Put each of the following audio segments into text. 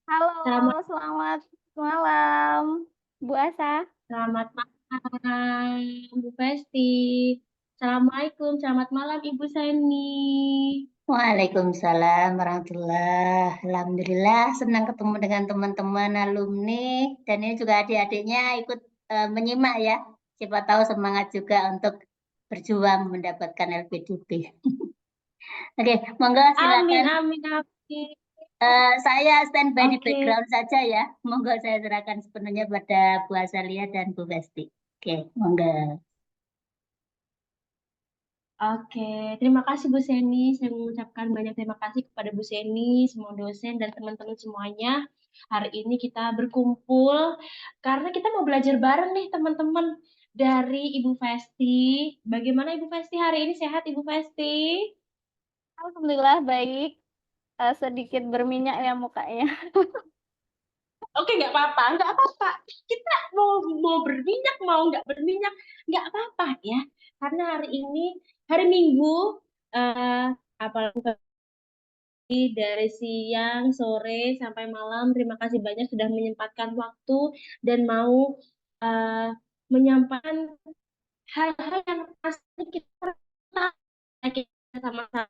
Halo, Selamat, selamat malam, Bu Asa. selamat malam, Bu Festi. Assalamualaikum, selamat malam, Ibu Seni. Waalaikumsalam warahmatullah. Alhamdulillah senang ketemu dengan teman-teman alumni dan ini juga adik-adiknya ikut menyimak ya. Siapa tahu semangat juga untuk berjuang mendapatkan LPDP. Oke, monggo Amin, silakan. amin, amin. Saya standby di Oke, background saja ya. Monggo saya serahkan sepenuhnya pada Bu Asalia dan Bu Besti. Oke, monggo. oke. Terima kasih Bu Seni. Saya mengucapkan banyak terima kasih kepada Bu Seni, semua dosen, dan teman-teman semuanya. Hari ini kita berkumpul karena kita mau belajar bareng nih teman-teman dari Ibu Festi. Bagaimana Ibu Festi hari ini? Sehat Ibu Festi? Alhamdulillah baik, sedikit berminyak ya mukanya. Oke, nggak apa-apa. Kita mau berminyak, mau nggak berminyak, nggak apa-apa ya. Karena hari ini hari Minggu, eh apalagi dari siang, sore sampai malam. Terima kasih banyak sudah menyempatkan waktu dan mau eh, menyampaikan hal-hal yang pasti kita pernah kita sama-sama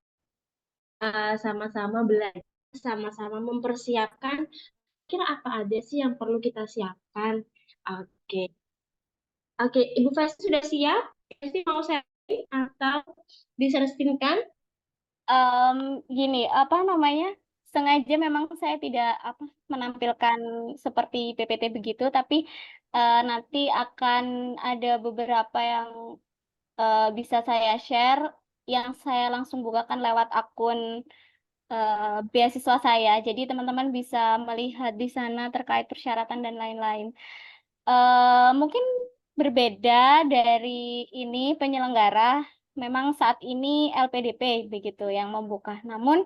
sama-sama belajar, sama-sama mempersiapkan kira apa aja sih yang perlu kita siapkan. Oke, oke, Ibu Festi sudah siap? Festi mau sharing atau diserestinkan? Em, Gini, apa namanya? Sengaja memang saya tidak menampilkan seperti PPT begitu, tapi nanti akan ada beberapa yang bisa saya share, yang saya langsung bukakan lewat akun beasiswa saya. Jadi teman-teman bisa melihat di sana terkait persyaratan dan lain-lain. Mungkin berbeda dari ini penyelenggara, memang saat ini LPDP begitu yang membuka. Namun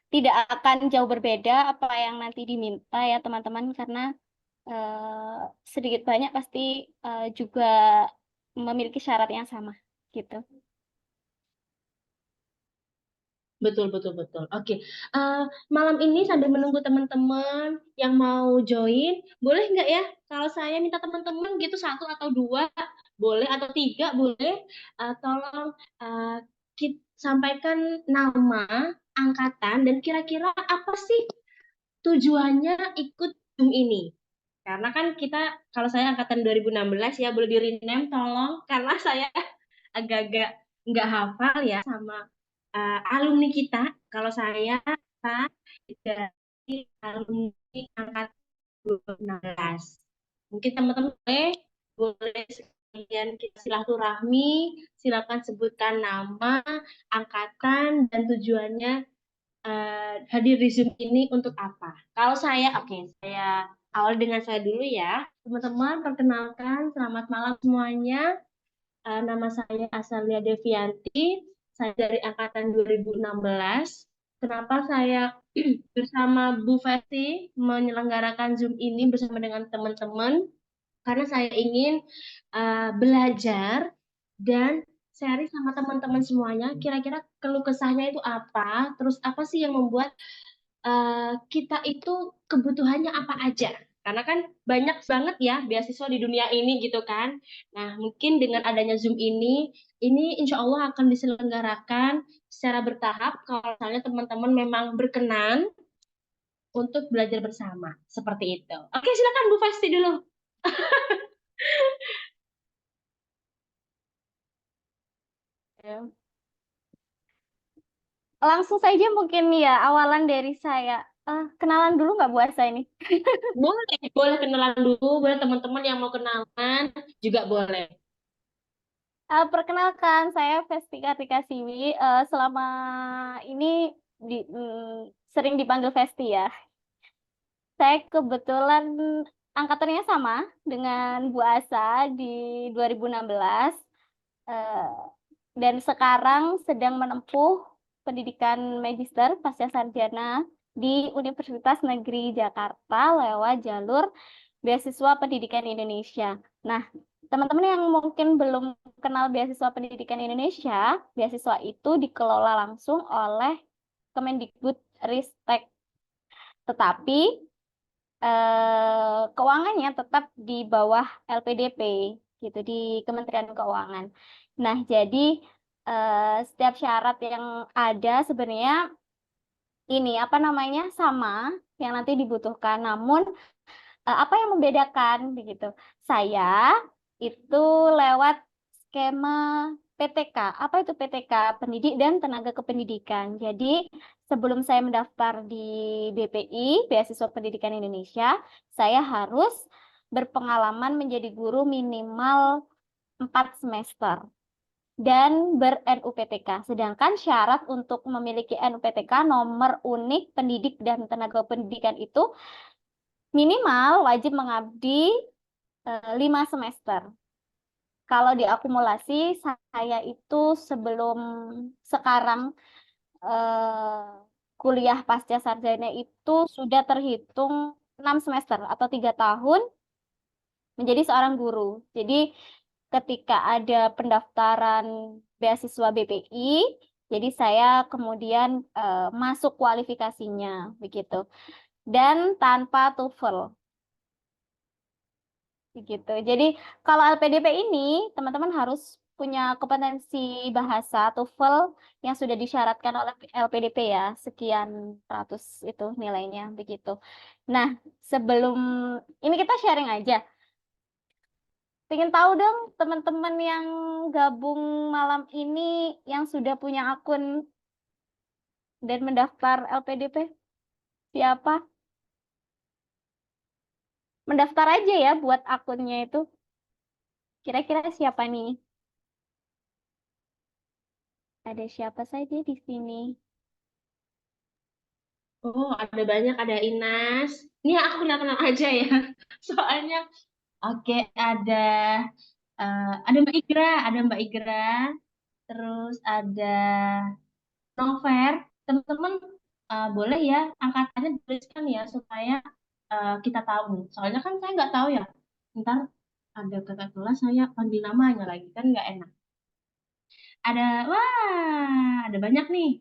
tidak akan jauh berbeda apa yang nanti diminta ya teman-teman, karena sedikit banyak pasti juga memiliki syarat yang sama gitu. Betul, betul, betul. Oke, Eh, malam ini sambil menunggu teman-teman yang mau join, boleh nggak ya? Kalau saya minta teman-teman gitu satu atau dua, boleh atau tiga, boleh. Tolong sampaikan nama, angkatan, dan kira-kira apa sih tujuannya ikut Zoom ini? Karena kan kita, kalau saya angkatan 2016 ya, boleh di rename tolong, karena saya agak-agak nggak hafal ya sama alumni kita. Kalau saya dari alumni angkatan 2016. Mungkin teman-teman boleh sekalian kita silaturahmi, silakan sebutkan nama, angkatan, dan tujuannya hadir di Zoom ini untuk apa. Kalau saya, oke, saya awal dengan saya dulu ya. Teman-teman, perkenalkan, selamat malam semuanya. Nama saya Asalia Devianti, saya dari angkatan 2016. Kenapa saya bersama Bu Festi menyelenggarakan Zoom ini bersama dengan teman-teman? Karena saya ingin belajar dan sharing sama teman-teman semuanya. Kira-kira keluh kesahnya itu apa? Terus apa sih yang membuat kita itu kebutuhannya apa aja? Karena kan banyak banget ya beasiswa di dunia ini gitu kan. Nah, mungkin dengan adanya Zoom ini insya Allah akan diselenggarakan secara bertahap kalau misalnya teman-teman memang berkenan untuk belajar bersama. Seperti itu. Oke, silakan Bu Festi dulu. Ya. Langsung saja mungkin ya awalan dari saya. Kenalan dulu nggak Bu Asa ini? Boleh, boleh kenalan dulu, boleh teman-teman yang mau kenalan juga boleh. Perkenalkan, saya Vesti Kartika Siwi. Selama ini sering dipanggil Vesti ya. Saya kebetulan angkatannya sama dengan Bu Asa di 2016. eh, dan sekarang sedang menempuh pendidikan magister pasca sarjana di Universitas Negeri Jakarta lewat jalur beasiswa pendidikan Indonesia. Nah, teman-teman yang mungkin belum kenal beasiswa pendidikan Indonesia, beasiswa itu dikelola langsung oleh Kemendikbud Ristek. tetapi keuangannya tetap di bawah LPDP gitu di Kementerian Keuangan. Nah, jadi setiap syarat yang ada sebenarnya ini apa namanya sama yang nanti dibutuhkan. Namun apa yang membedakan begitu? Saya itu lewat skema PTK. Apa itu PTK? Pendidik dan Tenaga Kependidikan. Jadi sebelum saya mendaftar di BPI, Beasiswa Pendidikan Indonesia, saya harus berpengalaman menjadi guru minimal 4 semester dan ber-NUPTK. Sedangkan syarat untuk memiliki NUPTK nomor unik pendidik dan tenaga pendidikan itu minimal wajib mengabdi 5 semester. Kalau diakumulasi, saya itu sebelum sekarang kuliah pasca sarjana itu sudah terhitung 6 semester atau 3 tahun menjadi seorang guru. Jadi ketika ada pendaftaran beasiswa BPI, jadi saya kemudian masuk kualifikasinya begitu. Dan tanpa TOEFL. Begitu. Jadi kalau LPDP ini teman-teman harus punya kompetensi bahasa TOEFL yang sudah disyaratkan oleh LPDP ya, sekian ratus itu nilainya begitu. Nah, sebelum ini kita sharing aja. Pengen tahu dong teman-teman yang gabung malam ini yang sudah punya akun dan mendaftar LPDP siapa? Mendaftar aja ya buat akunnya itu. Kira-kira siapa nih? Ada siapa saja di sini? Oh, ada banyak, ada Inas. Ini aku kenal-kenal aja ya. Soalnya, oke, ada Mbak Igra, terus ada Nover. Teman-teman boleh ya angkatannya dituliskan ya supaya kita tahu. Soalnya kan saya nggak tahu ya. Ntar ada kakak kelas saya panggil namanya lagi kan nggak enak. Ada banyak nih.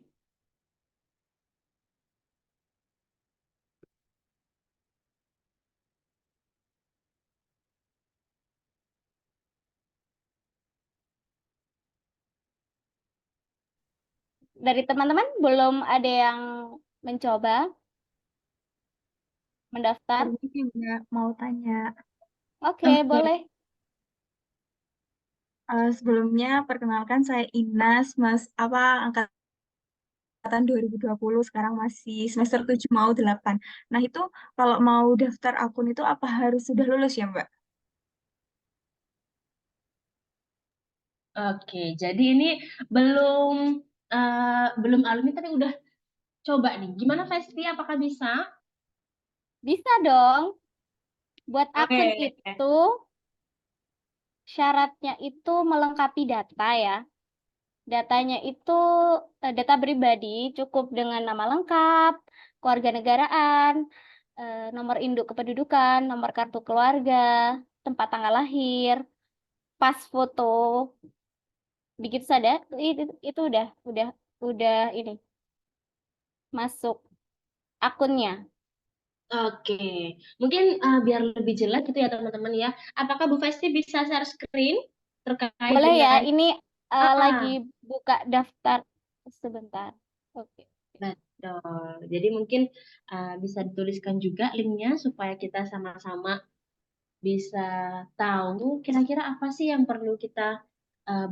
Dari teman-teman belum ada yang mencoba mendaftar? Ini juga mau tanya. Oke, Oke. boleh. Sebelumnya perkenalkan saya Inas, Mas angkatan 2020 sekarang masih semester 7 mau 8. Nah, itu kalau mau daftar akun itu apa harus sudah lulus ya, Mbak? Oke, jadi ini belum belum alumni tapi udah coba nih. Gimana Vesti? Apakah bisa? Bisa dong. Buat akun Oke. itu syaratnya itu melengkapi data ya. Datanya itu data pribadi cukup dengan nama lengkap, kewarganegaraan, nomor induk kependudukan, nomor kartu keluarga, tempat tanggal lahir, pas foto, begitu saja. Itu udah ini masuk akunnya. Oke, mungkin biar lebih jelas gitu ya teman-teman ya. Apakah Bu Vesti bisa share screen terkait Boleh ya, dengan ini lagi ah buka daftar sebentar. Oke. betul. Jadi mungkin bisa dituliskan juga linknya supaya kita sama-sama bisa tahu kira-kira apa sih yang perlu kita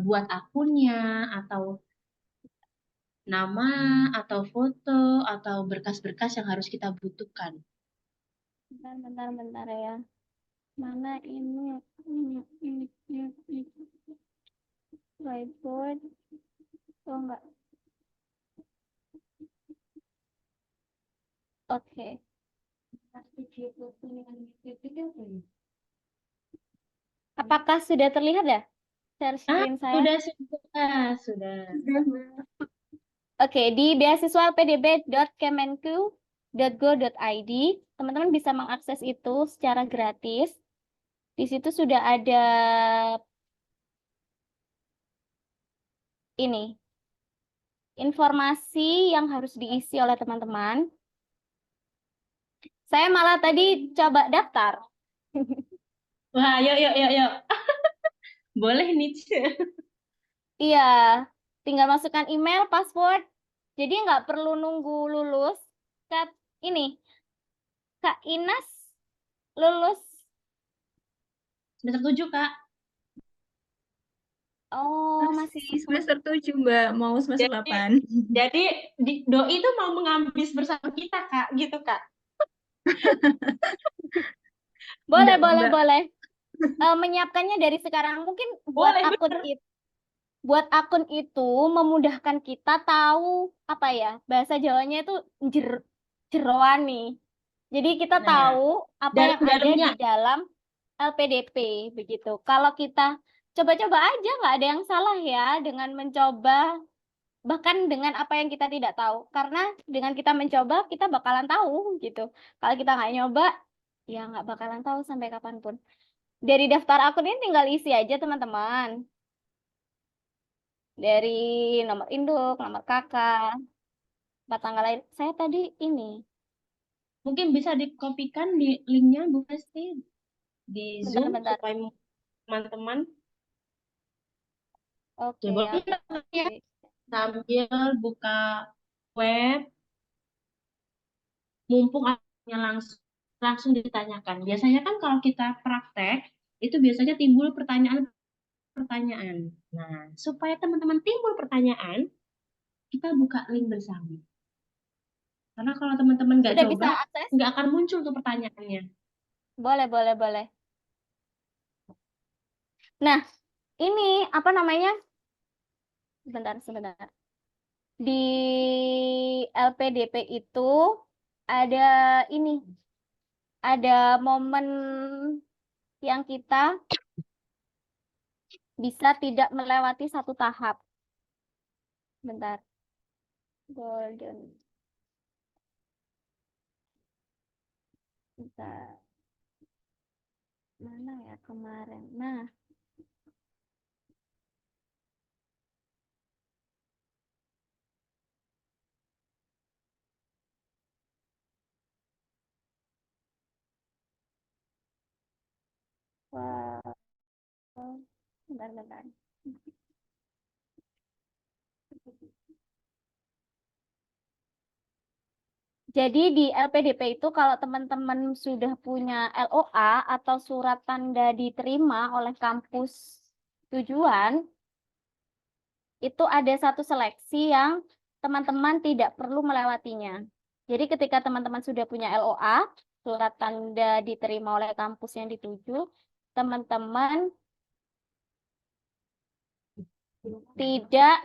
buat akunnya atau nama atau foto atau berkas-berkas yang harus kita butuhkan. Bentar ya. Mana ini? Whiteboard. Oh enggak. Oke. Apakah sudah terlihat ya share Ah, screen saya? sudah. Oke, di beasiswapdb.kemenku.go.id, teman-teman bisa mengakses itu secara gratis. Di situ sudah ada ini informasi yang harus diisi oleh teman-teman. Saya malah tadi coba daftar. Wah, yuk. Boleh nih. Iya, tinggal masukkan email, password. Jadi nggak perlu nunggu lulus. Kak, ini, Kak Inas lulus. Semester 7, Kak. Oh, masih Masih semester 7, Mbak, mau semester Jadi 8. jadi Doi itu mau mengambis bersama kita, Kak, gitu, Kak. boleh, Enggak, boleh, Mbak. boleh. Menyiapkannya dari sekarang. Mungkin Boleh, bener. buat akun itu memudahkan kita tahu apa ya, bahasa Jawanya itu jeroan nih. Jadi kita Nah, tahu apa yang ada dalam-dalamnya. di dalam LPDP begitu. Kalau kita coba-coba aja, nggak ada yang salah ya dengan mencoba, bahkan dengan apa yang kita tidak tahu. Karena dengan kita mencoba, kita bakalan tahu gitu. Kalau kita nggak nyoba, ya nggak bakalan tahu sampai kapanpun. Dari daftar akun ini tinggal isi aja teman-teman. Dari nomor induk, nomor kakak, tanggal lahir. Saya tadi ini. Mungkin bisa dikopikan di linknya, Bu Festi, di Zoom, Bentar-bentar. supaya teman-teman Oke, coba aku ya, copy. sambil buka web, mumpung akhirnya langsung ditanyakan. Biasanya kan kalau kita praktek, itu biasanya timbul pertanyaan. Nah, supaya teman-teman timbul pertanyaan, kita buka link bersama. Karena kalau teman-teman nggak Sudah bisa coba, akses? nggak akan muncul tuh pertanyaannya. Boleh, boleh, boleh. Nah, ini apa namanya? Sebentar. Di LPDP itu ada ini, ada momen yang kita bisa tidak melewati satu tahap. Bentar. Golden. Bentar. Mana ya kemarin? Nah, wah, bentar. Jadi di LPDP itu kalau teman-teman sudah punya LOA atau surat tanda diterima oleh kampus tujuan, itu ada satu seleksi yang teman-teman tidak perlu melewatinya. Jadi ketika teman-teman sudah punya LOA, surat tanda diterima oleh kampus yang dituju, teman-teman tidak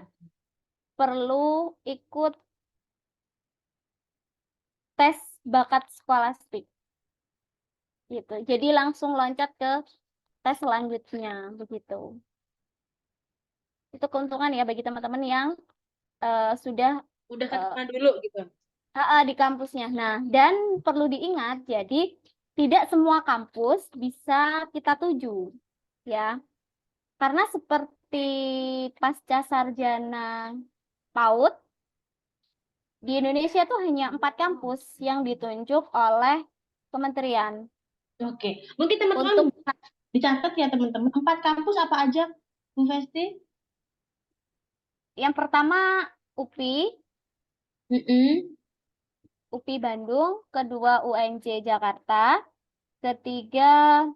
perlu ikut tes bakat skolastik. Gitu. Jadi langsung loncat ke tes selanjutnya begitu. Itu keuntungan ya bagi teman-teman yang sudah Udah keterima dulu gitu. di kampusnya. Nah, dan perlu diingat, jadi tidak semua kampus bisa kita tuju, ya. Karena seperti pasca sarjana PAUD, di Indonesia tuh hanya 4 kampus yang ditunjuk oleh kementerian. Oke, mungkin teman-teman Untuk dicatat ya teman-teman. 4 kampus apa aja, Bu Festi? yang pertama UPI, UPI Bandung, kedua UNJ Jakarta, ketiga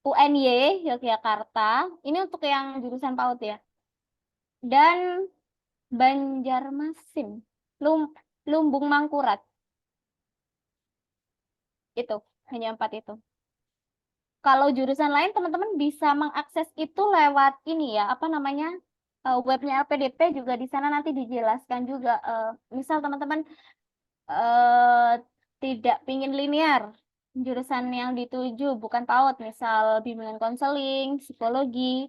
UNY Yogyakarta. Ini untuk yang jurusan PAUD ya. Dan Banjarmasin, Lumbung Mangkurat. Itu, hanya 4 itu. Kalau jurusan lain teman-teman bisa mengakses itu lewat ini ya, apa namanya? Webnya LPDP juga di sana nanti dijelaskan juga. Misal teman-teman tidak pingin linear, jurusan yang dituju bukan PAUD, misal bimbingan konseling, psikologi,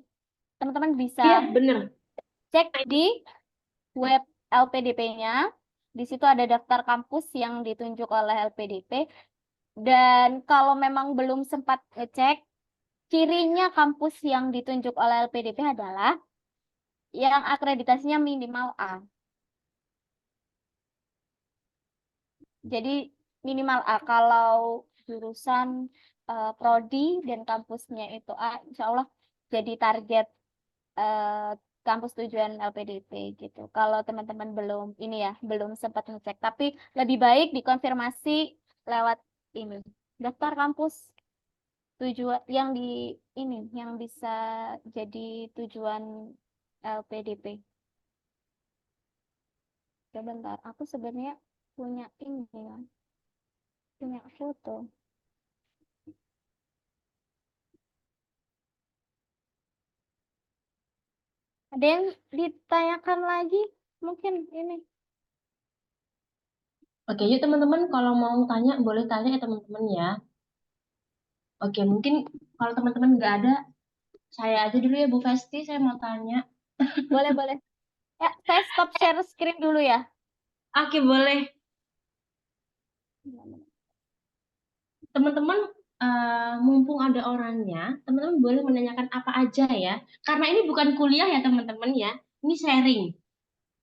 teman-teman bisa Iya, bener. cek di web LPDP-nya. Di situ ada daftar kampus yang ditunjuk oleh LPDP. Dan kalau memang belum sempat ngecek, cirinya kampus yang ditunjuk oleh LPDP adalah yang akreditasinya minimal A. Jadi minimal A. Kalau jurusan prodi dan kampusnya itu A, insya Allah jadi target kampus tujuan LPDP gitu. Kalau teman-teman belum ini ya, belum sempat ngecek, tapi lebih baik dikonfirmasi lewat ini daftar kampus tujuan yang di ini yang bisa jadi tujuan LPDP. Sebentar, aku sebenarnya punya ini ya, punya foto. Ada yang ditanyakan lagi? Mungkin ini. Oke, yuk teman-teman kalau mau tanya boleh tanya ya teman-teman ya. Oke, mungkin kalau teman-teman nggak ada, saya aja dulu ya Bu Festi, saya mau tanya. Boleh, boleh. Ya, saya stop share screen dulu ya. Oke, boleh. Teman-teman, mumpung ada orangnya, teman-teman boleh menanyakan apa aja ya. Karena ini bukan kuliah ya teman-teman ya, ini sharing.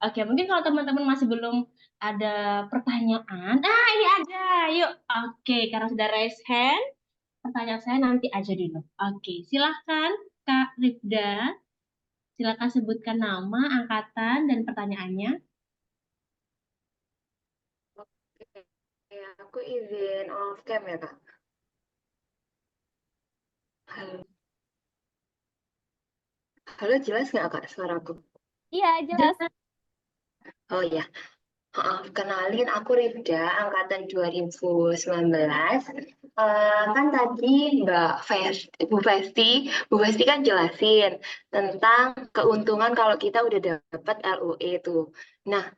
Oke, mungkin kalau teman-teman masih belum ada pertanyaan, ini ada, yuk. Oke, karena sudah raise hand, pertanyaan saya nanti aja dulu. Oke, silahkan Kak Rifda, silakan sebutkan nama, angkatan, dan pertanyaannya. Oke, aku izin off cam ya, Kak. Halo, halo jelas nggak, Kak, suaraku? Iya, jelas. Oh ya, kenalin aku Rifda, angkatan 2019. Kan tadi Bu Festi kan jelasin tentang keuntungan kalau kita udah dapat LOE itu. Nah,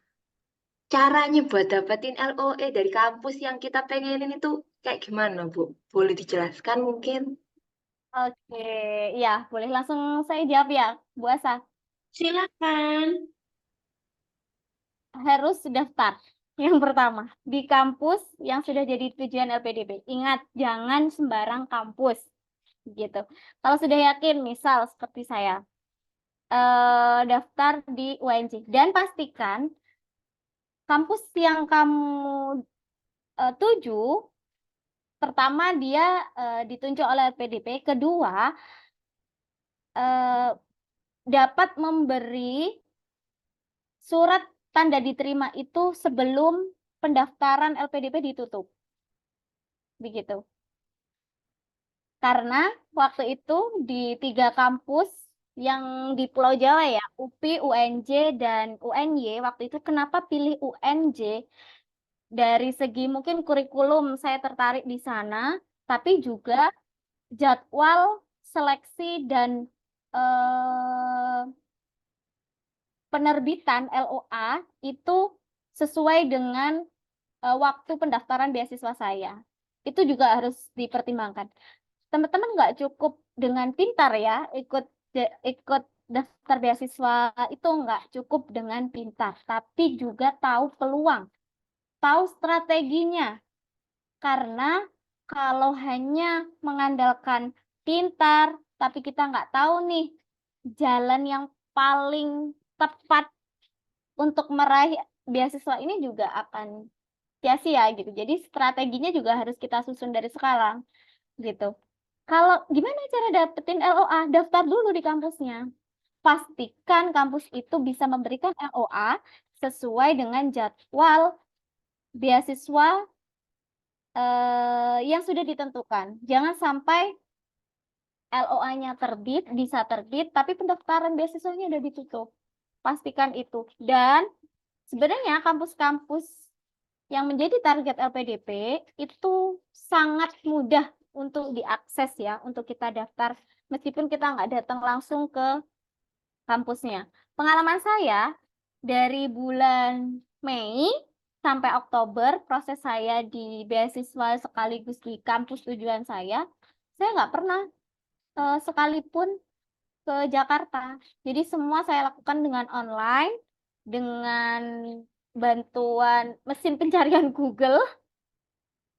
caranya buat dapetin LOE dari kampus yang kita pengenin itu kayak gimana, Bu? Boleh dijelaskan mungkin? Oke, ya boleh langsung saya jawab ya, Bu Asa. Silakan. Harus daftar. Yang pertama, di kampus yang sudah jadi tujuan LPDP. Ingat, jangan sembarang kampus. Gitu. Kalau sudah yakin, misal seperti saya, daftar di UNJ. Dan pastikan kampus yang kamu tuju, pertama dia ditunjuk oleh LPDP. Kedua, dapat memberi surat tanda diterima itu sebelum pendaftaran LPDP ditutup. Begitu. Karena waktu itu di 3 kampus yang di Pulau Jawa ya, UPI, UNJ, dan UNY, waktu itu kenapa pilih UNJ? Dari segi mungkin kurikulum saya tertarik di sana, tapi juga jadwal seleksi dan eh, penerbitan LOA itu sesuai dengan waktu pendaftaran beasiswa saya. Itu juga harus dipertimbangkan. Teman-teman nggak cukup dengan pintar ya ikut daftar beasiswa, itu nggak cukup dengan pintar, tapi juga tahu peluang, tahu strateginya. Karena kalau hanya mengandalkan pintar, tapi kita nggak tahu nih jalan yang paling tepat untuk meraih beasiswa ini juga akan sia-sia gitu. Jadi strateginya juga harus kita susun dari sekarang gitu. Kalau gimana cara dapetin LOA? Daftar dulu di kampusnya. Pastikan kampus itu bisa memberikan LOA sesuai dengan jadwal beasiswa yang sudah ditentukan. Jangan sampai LOA-nya terbit, bisa terbit, tapi pendaftaran beasiswanya udah ditutup. Pastikan itu. Dan sebenarnya kampus-kampus yang menjadi target LPDP itu sangat mudah untuk diakses ya, untuk kita daftar, meskipun kita nggak datang langsung ke kampusnya. Pengalaman saya dari bulan Mei sampai Oktober, proses saya di beasiswa sekaligus di kampus tujuan saya nggak pernah sekalipun ke Jakarta. Jadi semua saya lakukan dengan online, dengan bantuan mesin pencarian Google.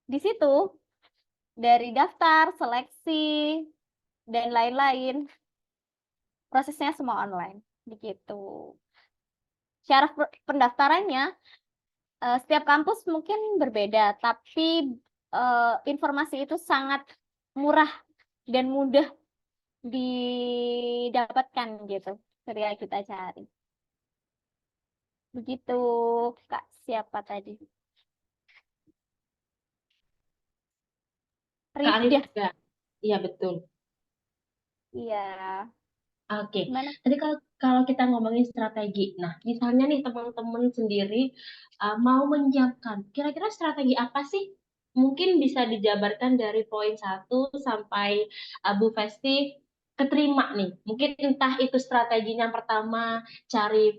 Di situ dari daftar, seleksi, dan lain-lain, prosesnya semua online. Begitu. Syarat pendaftarannya Setiap kampus mungkin berbeda, tapi informasi itu sangat murah dan mudah didapatkan gitu ketika kita cari. Begitu, Kak. Siapa tadi? Kak Alif Rifda. juga. Iya, betul. Iya. Oke. Gimana? Tadi kalau kita ngomongin strategi, nah misalnya nih teman-teman sendiri mau menyiapkan, kira-kira strategi apa sih? Mungkin bisa dijabarkan dari poin 1 sampai Bu Festi keterima nih. Mungkin entah itu strateginya yang pertama cari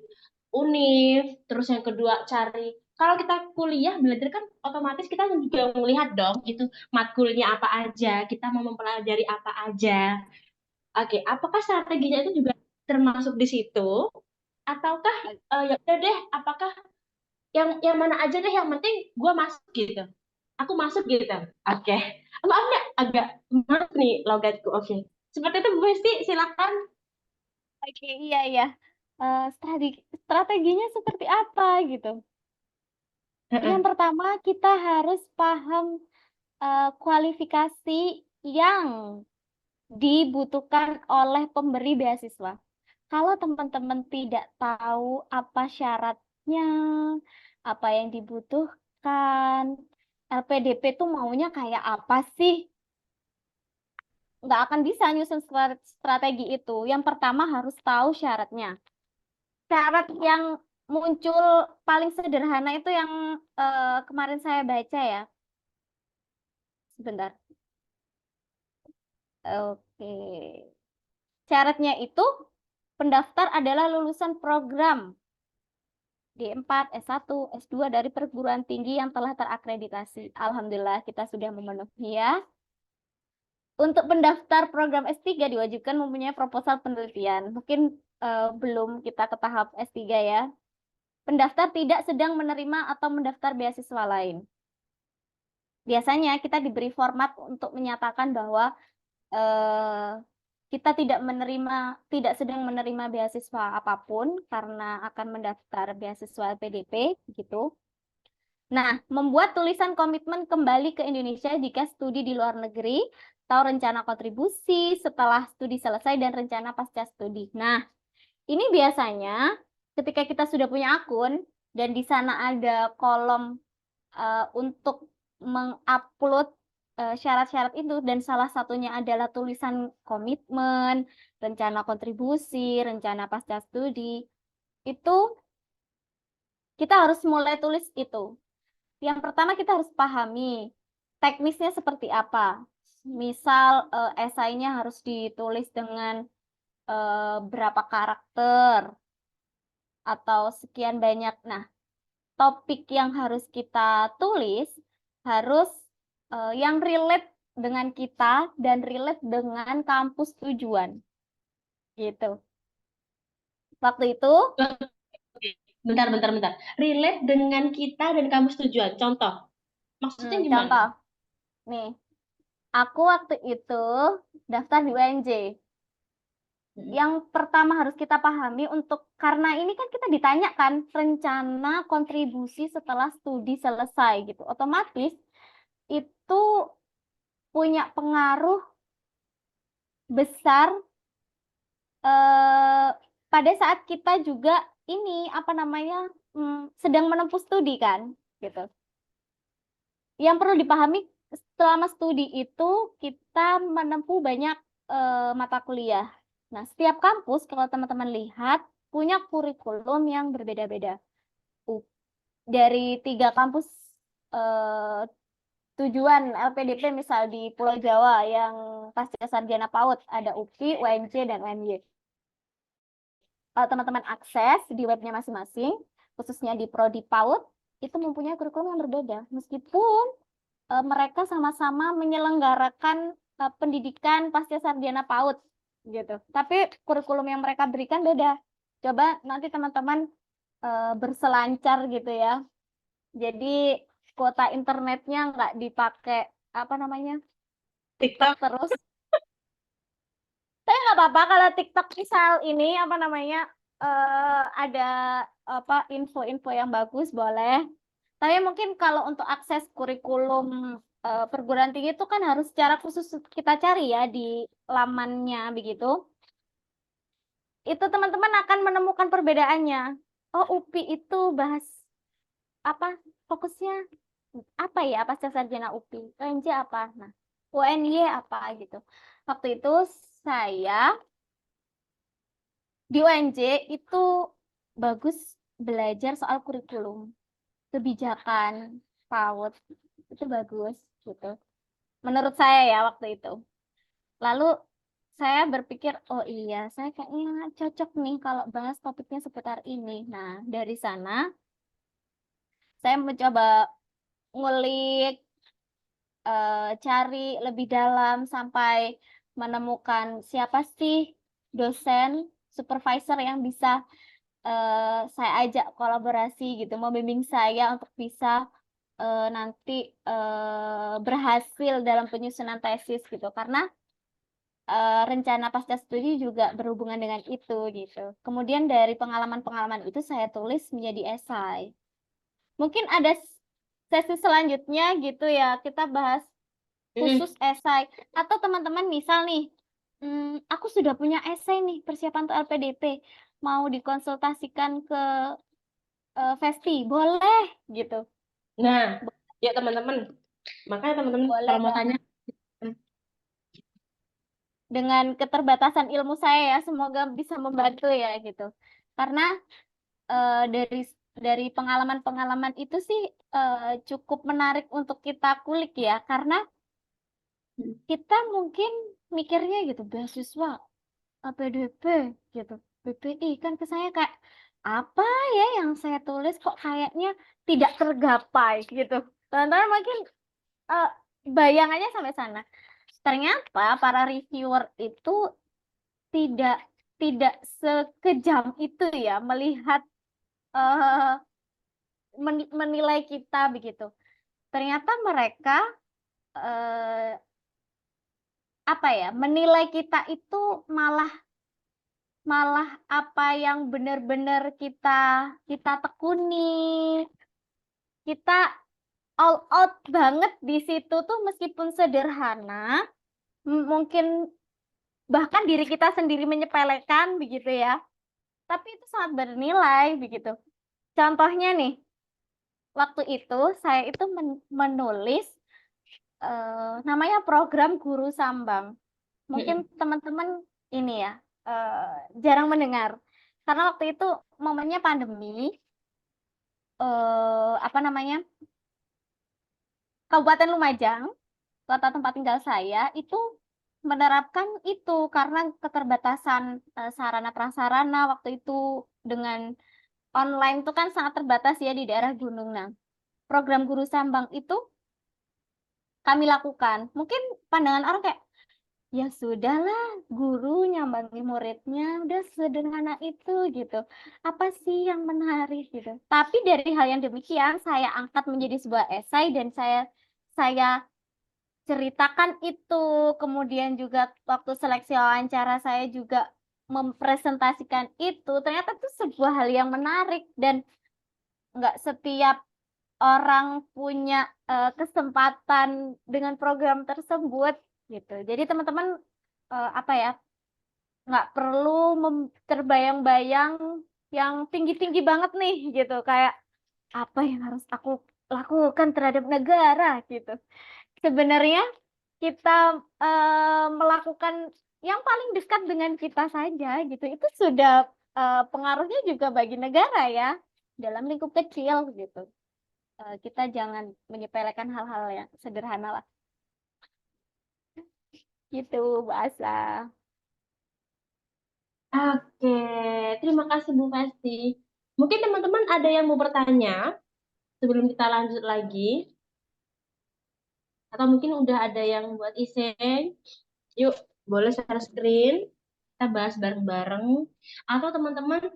univ, terus yang kedua cari. Kalau kita kuliah belajar kan otomatis kita juga melihat dong itu matkulnya apa aja, kita mau mempelajari apa aja. Oke, apakah strateginya itu juga termasuk di situ? Ataukah ya udah deh, apakah yang mana aja deh, yang penting gue masuk gitu. Aku masuk gitu. Oke. Maafnya agak maaf nih logatku. Oke. Seperti itu Bu Besti, silakan. Oke, iya, iya. Strateginya seperti apa gitu? Yang Heeh. pertama, kita harus paham kualifikasi yang dibutuhkan oleh pemberi beasiswa. Kalau teman-teman tidak tahu apa syaratnya, apa yang dibutuhkan, LPDP tuh maunya kayak apa sih? Nggak akan bisa nyusun strategi itu. Yang pertama harus tahu syaratnya. Syarat yang muncul paling sederhana itu yang kemarin saya baca ya. Sebentar. Oke. Syaratnya itu pendaftar adalah lulusan program D4, S1, S2 dari perguruan tinggi yang telah terakreditasi. Alhamdulillah kita sudah memenuhi ya. Untuk pendaftar program S3 diwajibkan mempunyai proposal penelitian. Mungkin belum kita ke tahap S3 ya. Pendaftar tidak sedang menerima atau mendaftar beasiswa lain. Biasanya kita diberi format untuk menyatakan bahwa kita tidak sedang menerima beasiswa apapun karena akan mendaftar beasiswa LPDP gitu. Nah, membuat tulisan komitmen kembali ke Indonesia jika studi di luar negeri, atau rencana kontribusi setelah studi selesai dan rencana pasca studi. Nah, ini biasanya ketika kita sudah punya akun dan di sana ada kolom untuk mengupload syarat-syarat itu dan salah satunya adalah tulisan komitmen, rencana kontribusi, rencana pasca studi. Itu kita harus mulai tulis itu. Yang pertama kita harus pahami teknisnya seperti apa. Misal esainya harus ditulis dengan berapa karakter atau sekian banyak. Nah, topik yang harus kita tulis harus yang relate dengan kita dan relate dengan kampus tujuan. Gitu. Waktu itu, Bentar. Relate dengan kita dan kampus tujuan. Contoh. Maksudnya gimana? contoh, nih, aku waktu itu daftar di UNJ. Yang pertama harus kita pahami karena ini kan kita ditanyakan rencana kontribusi setelah studi selesai gitu. Otomatis itu punya pengaruh besar pada saat kita juga ini sedang menempuh studi kan gitu. Yang perlu dipahami selama studi itu kita menempuh banyak mata kuliah. Nah, setiap kampus kalau teman-teman lihat punya kurikulum yang berbeda-beda. Dari 3 kampus tujuan LPDP misal di Pulau Jawa yang pasca sarjana PAUD ada UPI, UNJ, dan UNY. Kalau teman-teman akses di webnya masing-masing, khususnya di Prodi PAUD, itu mempunyai kurikulum yang berbeda. Meskipun mereka sama-sama menyelenggarakan pendidikan pasca sarjana PAUD gitu. Tapi kurikulum yang mereka berikan beda. Coba nanti teman-teman berselancar gitu ya. Jadi kuota internetnya nggak dipakai TikTok terus. Saya nggak apa-apa kalau TikTok misal ini ada info-info yang bagus boleh. Tapi mungkin kalau untuk akses kurikulum perguruan tinggi itu kan harus secara khusus kita cari ya di lamannya begitu. Itu teman-teman akan menemukan perbedaannya. Oh, UPI itu bahas apa? Fokusnya apa ya? Pasca sarjana UPI. UNJ apa? Nah, UNY apa gitu. Waktu itu saya di UNJ itu bagus belajar soal kurikulum, kebijakan, PAUD itu bagus gitu. Menurut saya ya waktu itu. Lalu saya berpikir, oh iya, saya kayaknya cocok nih kalau bahas topiknya seputar ini. Nah, dari sana saya mencoba ngulik, cari lebih dalam sampai menemukan siapa sih dosen, supervisor yang bisa saya ajak kolaborasi gitu, membimbing saya untuk bisa nanti berhasil dalam penyusunan tesis gitu. Karena rencana pasca studi juga berhubungan dengan itu gitu. Kemudian dari pengalaman-pengalaman itu saya tulis menjadi esai. Mungkin ada sesi selanjutnya gitu ya, kita bahas khusus esai. Atau teman-teman misal nih, aku sudah punya esai nih persiapan untuk LPDP, mau dikonsultasikan ke Festi, boleh gitu. Nah, ya teman-teman, makanya teman-teman Boleh kalau mau banget. tanya, Dengan keterbatasan ilmu saya ya, semoga bisa membantu ya gitu. Karena dari pengalaman-pengalaman itu sih cukup menarik untuk kita kulik ya, karena kita mungkin mikirnya gitu, beasiswa, LPDP gitu, BPI kan kesannya kayak apa ya yang saya tulis kok kayaknya tidak tergapai gitu. Teman-teman mungkin eh, bayangannya sampai sana. Ternyata para reviewer itu tidak tidak sekejam itu ya melihat eh, menilai kita begitu. Ternyata mereka apa ya, menilai kita itu malah malah apa yang benar-benar kita tekuni, kita all out banget di situ tuh meskipun sederhana, mungkin bahkan diri kita sendiri menyepelekan begitu ya, tapi itu sangat bernilai begitu. Contohnya nih, waktu itu saya itu menulis namanya program Guru Sambang. Mungkin teman-teman ini ya jarang mendengar karena waktu itu momennya pandemi, apa namanya, Kabupaten Lumajang, kota tempat tinggal saya itu menerapkan itu karena keterbatasan sarana prasarana waktu itu dengan online itu kan sangat terbatas ya di daerah gunung. Nah, program Guru Sambang itu kami lakukan. Mungkin pandangan orang kayak ya sudahlah, guru nyambangi muridnya, udah sederhana itu gitu. Apa sih yang menarik gitu. Tapi dari hal yang demikian saya angkat menjadi sebuah esai dan saya ceritakan itu. Kemudian juga waktu seleksi wawancara saya juga mempresentasikan itu. Ternyata itu sebuah hal yang menarik dan nggak setiap orang punya kesempatan dengan program tersebut gitu. Jadi teman-teman apa ya, nggak perlu terbayang-bayang yang tinggi-tinggi banget nih gitu, kayak apa yang harus aku lakukan terhadap negara gitu. Sebenarnya kita melakukan yang paling dekat dengan kita saja gitu, itu sudah pengaruhnya juga bagi negara ya dalam lingkup kecil gitu. Kita jangan menyepelekan hal-hal yang sederhana lah gitu bahasa. Oke, terima kasih Bu Festi. Mungkin teman-teman ada yang mau bertanya sebelum kita lanjut lagi, atau mungkin udah ada yang buat iseng. Yuk, boleh share screen, kita bahas bareng-bareng. Atau teman-teman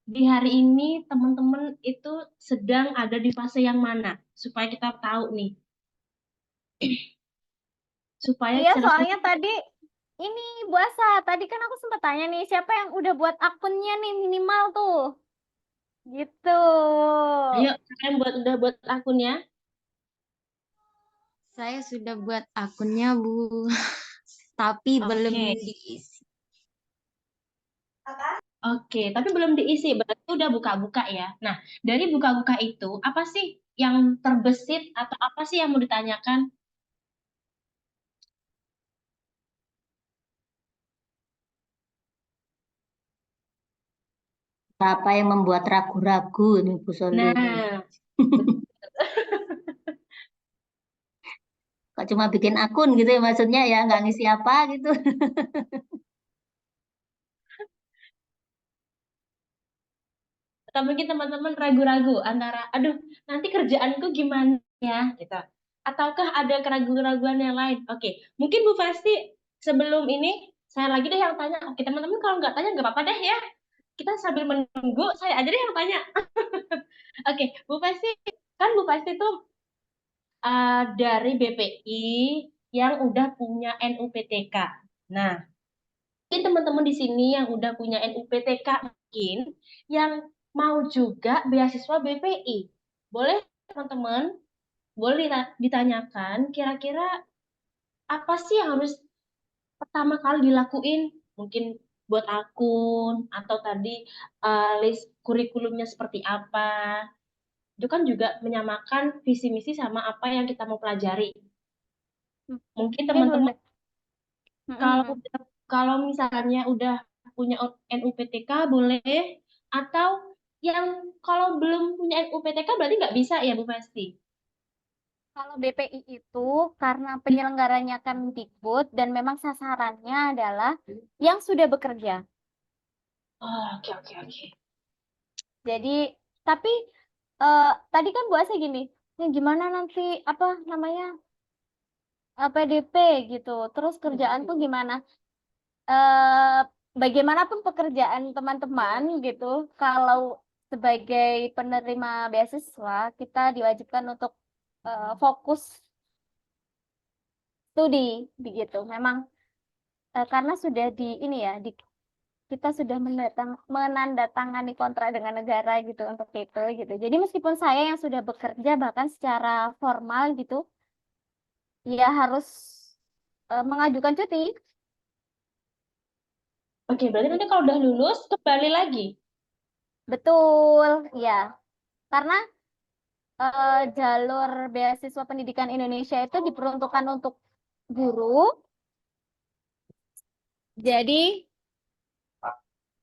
di hari ini teman-teman itu sedang ada di fase yang mana supaya kita tahu nih. Supaya Iya, secara soalnya tadi ini Bu Asa, tadi kan aku sempat tanya nih siapa yang udah buat akunnya nih minimal tuh. Gitu. Ayo, kalian udah buat akunnya? Saya sudah buat akunnya, Bu. Tapi belum Oke. diisi. Oke, tapi belum diisi, berarti udah buka-buka ya. Nah, dari buka-buka itu, apa sih yang terbesit atau apa sih yang mau ditanyakan? Apa yang membuat ragu-ragu ini Bu Solo ini? Nah, Kok cuma bikin akun gitu ya maksudnya ya, nggak ngisi apa gitu. atau mungkin teman-teman ragu-ragu antara, aduh, nanti kerjaanku gimana ya, gitu. Ataukah ada keraguan-keraguan yang lain? Oke, mungkin Bu Festi sebelum ini, saya lagi deh yang tanya. Oke, teman-teman kalau nggak tanya nggak apa-apa deh ya. Kita sambil menunggu, saya aja deh yang tanya. Oke, Bu Festi, kan Bu Festi tuh dari BPI yang udah punya NUPTK. Nah, mungkin teman-teman di sini yang udah punya NUPTK mungkin yang mau juga beasiswa BPI. Boleh teman-teman, boleh ditanyakan kira-kira apa sih yang harus pertama kali dilakuin? Mungkin buat akun atau tadi list kurikulumnya seperti apa. Itu kan juga menyamakan visi misi sama apa yang kita mau pelajari. Mungkin Ini teman-teman boleh. Mm-mm. kalau kalau misalnya udah punya NUPTK boleh, atau yang kalau belum punya NUPTK berarti nggak bisa ya Bu Festi? Kalau BPI itu karena penyelenggaranya Kemdikbud dan memang sasarannya adalah yang sudah bekerja. Oh, oke oke oke. Jadi, tapi tadi kan Bu Asa gini, ya gimana nanti apa namanya PDP gitu. Terus kerjaan tuh gimana? eh Bagaimanapun pekerjaan teman-teman gitu, kalau sebagai penerima beasiswa kita diwajibkan untuk fokus studi begitu. Memang karena sudah di ini ya, kita sudah menandatangani kontrak dengan negara gitu untuk itu gitu. Jadi meskipun saya yang sudah bekerja bahkan secara formal gitu, ya harus mengajukan cuti. Oke, berarti nanti kalau udah lulus kembali lagi. Betul, ya. Karena jalur beasiswa pendidikan Indonesia itu diperuntukkan untuk guru. Jadi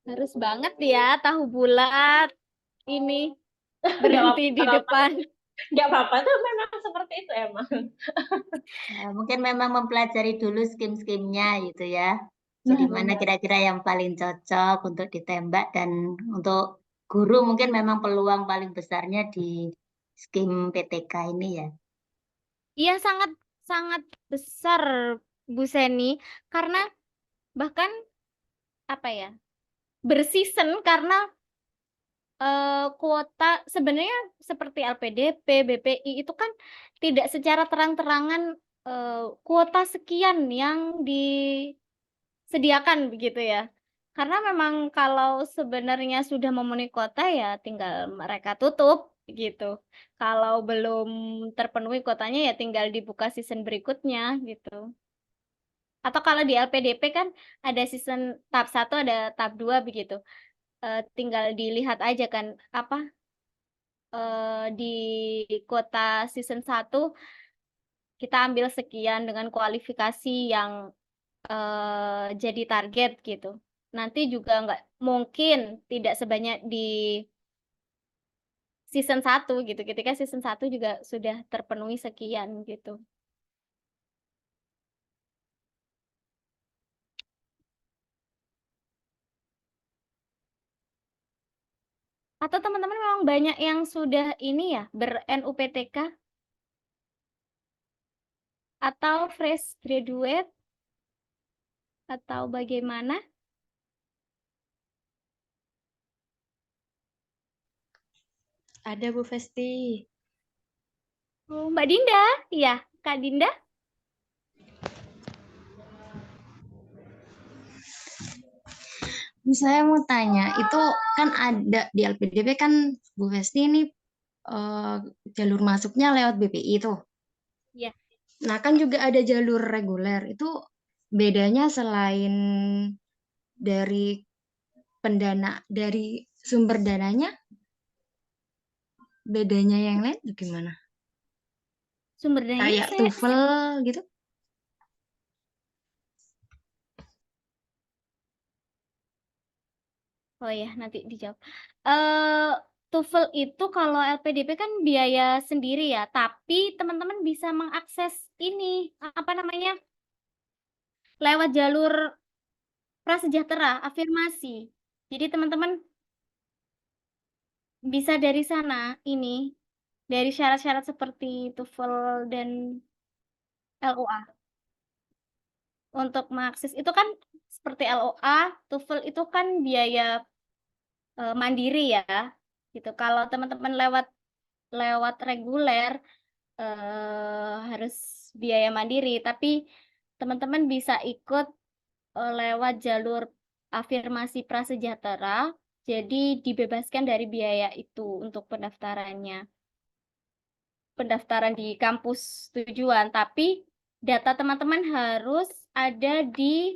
harus banget ya tahu bulat ini Nggak berhenti di apa-apa, depan. nggak apa-apa tuh memang seperti itu emang. Mungkin memang mempelajari dulu skim-skimnya gitu ya. Jadi Nah, mana benar. kira-kira yang paling cocok untuk ditembak dan untuk guru mungkin memang peluang paling besarnya di skim PTK ini ya. Iya sangat sangat besar Bu Seni karena bahkan apa ya berseason karena kuota sebenarnya seperti LPDP, BPI itu kan tidak secara terang-terangan kuota sekian yang disediakan begitu ya. Karena memang kalau sebenarnya sudah memenuhi kuota ya tinggal mereka tutup gitu. Kalau belum terpenuhi kuotanya ya tinggal dibuka season berikutnya gitu. Atau kalau di LPDP kan ada season tahap 1 ada tahap 2 begitu. Tinggal dilihat aja kan apa di kuota season 1 kita ambil sekian dengan kualifikasi yang jadi target gitu. Nanti juga nggak mungkin tidak sebanyak di season 1 gitu. Ketika season 1 juga sudah terpenuhi sekian gitu. Atau teman-teman memang banyak yang sudah ini ya ber-NUPTK atau fresh graduate atau bagaimana? Ada Bu Festi. Oh, Mbak Dinda, ya Kak Dinda. Saya mau tanya, itu kan ada di LPDP kan Bu Festi ini jalur masuknya lewat BPI tuh. Ya. Nah, kan juga ada jalur reguler. Itu bedanya selain dari dari sumber dananya, bedanya yang lain gimana? Sumber dananya Kayak TOEFL gitu? Oh ya, nanti dijawab. Eh TOEFL itu kalau LPDP kan biaya sendiri ya, tapi teman-teman bisa mengakses ini apa namanya? Lewat jalur prasejahtera, afirmasi. Jadi teman-teman bisa dari sana ini dari syarat-syarat seperti TOEFL dan LOA. Untuk mengakses itu kan seperti LOA, TOEFL itu kan biaya mandiri ya. Gitu. Kalau teman-teman lewat reguler harus biaya mandiri, tapi teman-teman bisa ikut lewat jalur afirmasi prasejahtera, jadi dibebaskan dari biaya itu untuk pendaftaran di kampus tujuan, tapi data teman-teman harus ada di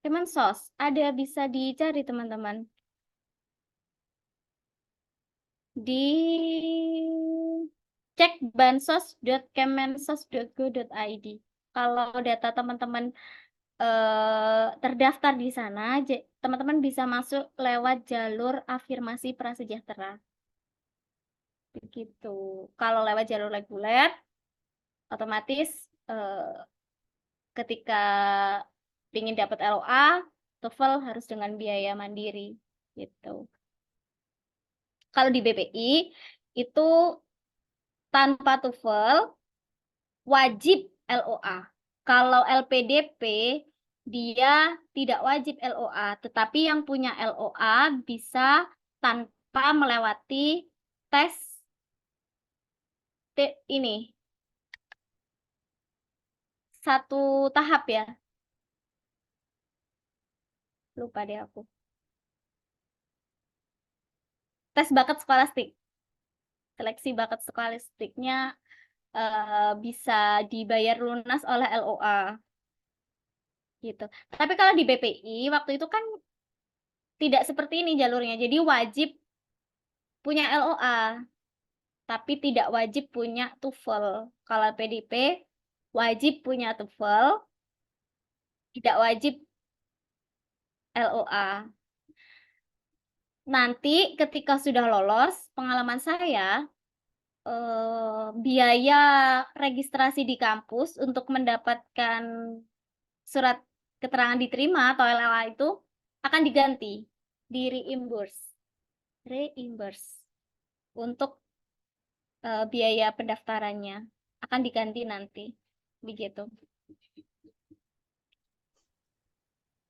Kemensos, ada bisa dicari teman-teman di cek bansos.kemensos.go.id. Kalau data teman-teman terdaftar di sana, teman-teman bisa masuk lewat jalur afirmasi prasejahtera. Begitu. Kalau lewat jalur reguler, otomatis ketika ingin dapat LOA, TOEFL harus dengan biaya mandiri. Gitu. Kalau di BPI, itu tanpa TOEFL, wajib LOA. Kalau LPDP, dia tidak wajib LOA, tetapi yang punya LOA bisa tanpa melewati tes ini. Satu tahap ya. Lupa deh aku. Tes bakat skolastik. Seleksi bakat skolastiknya bisa dibayar lunas oleh LOA. Gitu. Tapi kalau di BPI waktu itu kan tidak seperti ini jalurnya. Jadi wajib punya LOA, tapi tidak wajib punya TOEFL. Kalau PDP wajib punya TOEFL, tidak wajib LOA. Nanti ketika sudah lolos, pengalaman saya biaya registrasi di kampus untuk mendapatkan surat keterangan diterima atau LLA itu akan diganti, di reimburse untuk biaya pendaftarannya akan diganti nanti, begitu.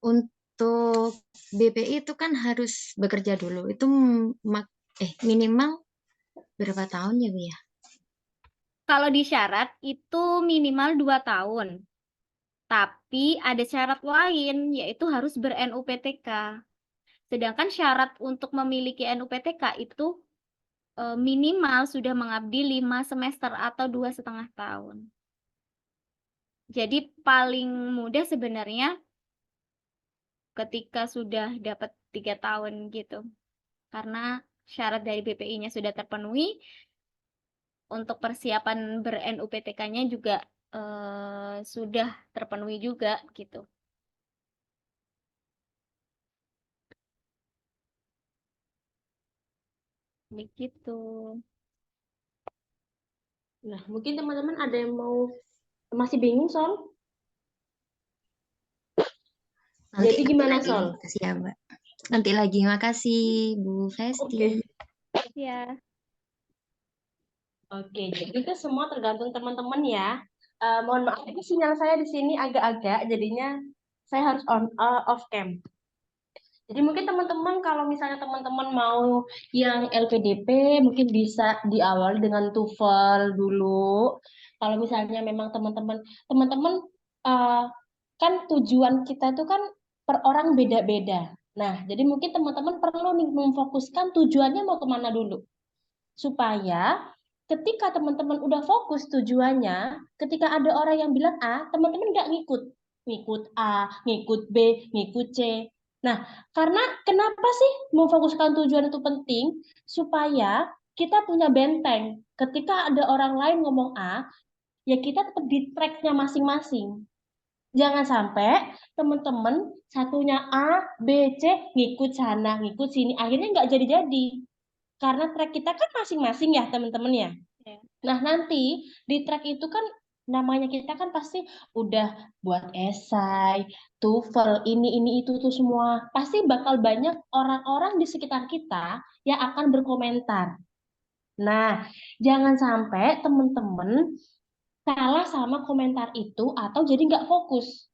Untuk BPI itu kan harus bekerja dulu. Itu minimal berapa tahun ya, Bu ya? Kalau di syarat itu minimal 2 tahun. Tapi ada syarat lain, yaitu harus ber-NUPTK. Sedangkan syarat untuk memiliki NUPTK itu minimal sudah mengabdi 5 semester atau 2,5 tahun. Jadi paling mudah sebenarnya ketika sudah dapat 3 tahun gitu. Karena syarat dari BPI-nya sudah terpenuhi, untuk persiapan ber-NUPTK-nya juga sudah terpenuhi juga gitu. Begitu. Nah, mungkin teman-teman ada yang masih bingung, Sol? Nanti Jadi gimana, lagi. Sol? Makasih ya, Mbak. Nanti lagi. Makasih, Bu Festi. Ya. Oke, jadi itu semua tergantung teman-teman ya. Mohon maaf, ini sinyal saya di sini agak-agak, jadinya saya harus off cam. Jadi mungkin teman-teman kalau misalnya teman-teman mau yang LPDP mungkin bisa diawali dengan TOEFL dulu. Kalau misalnya memang teman-teman uh, kan tujuan kita itu kan per orang beda-beda. Nah, jadi mungkin teman-teman perlu nih memfokuskan tujuannya mau kemana dulu. Supaya ketika teman-teman udah fokus tujuannya, ketika ada orang yang bilang A, teman-teman nggak ngikut. Ngikut A, ngikut B, ngikut C. Nah, karena kenapa sih memfokuskan tujuan itu penting? Supaya kita punya benteng. Ketika ada orang lain ngomong A, ya kita tetap di track-nya masing-masing. Jangan sampai teman-teman satunya A, B, C, ngikut sana, ngikut sini. Akhirnya nggak jadi-jadi. Karena track kita kan masing-masing ya teman-teman ya. Ya. Nah nanti di track itu kan namanya kita kan pasti udah buat esai, TOEFL, ini, itu, tuh semua. Pasti bakal banyak orang-orang di sekitar kita yang akan berkomentar. Nah, jangan sampai teman-teman kalah sama komentar itu atau jadi nggak fokus.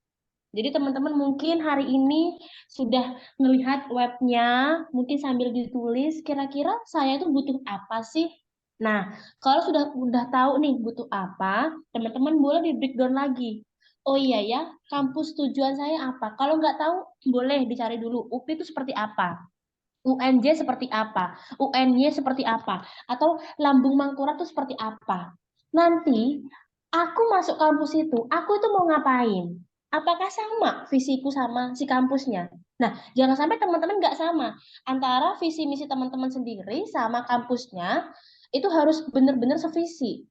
Jadi teman-teman mungkin hari ini sudah melihat webnya, mungkin sambil ditulis, kira-kira saya itu butuh apa sih? Nah, kalau udah tahu nih butuh apa, teman-teman boleh di breakdown lagi. Oh iya ya, kampus tujuan saya apa? Kalau nggak tahu, boleh dicari dulu. UPI itu seperti apa? UNJ seperti apa? UNY seperti apa? Atau Lambung Mangkurat itu seperti apa? Nanti aku masuk kampus itu, aku itu mau ngapain? Apakah sama visiku sama si kampusnya? Nah, jangan sampai teman-teman nggak sama. Antara visi misi teman-teman sendiri sama kampusnya, itu harus benar-benar sevisi.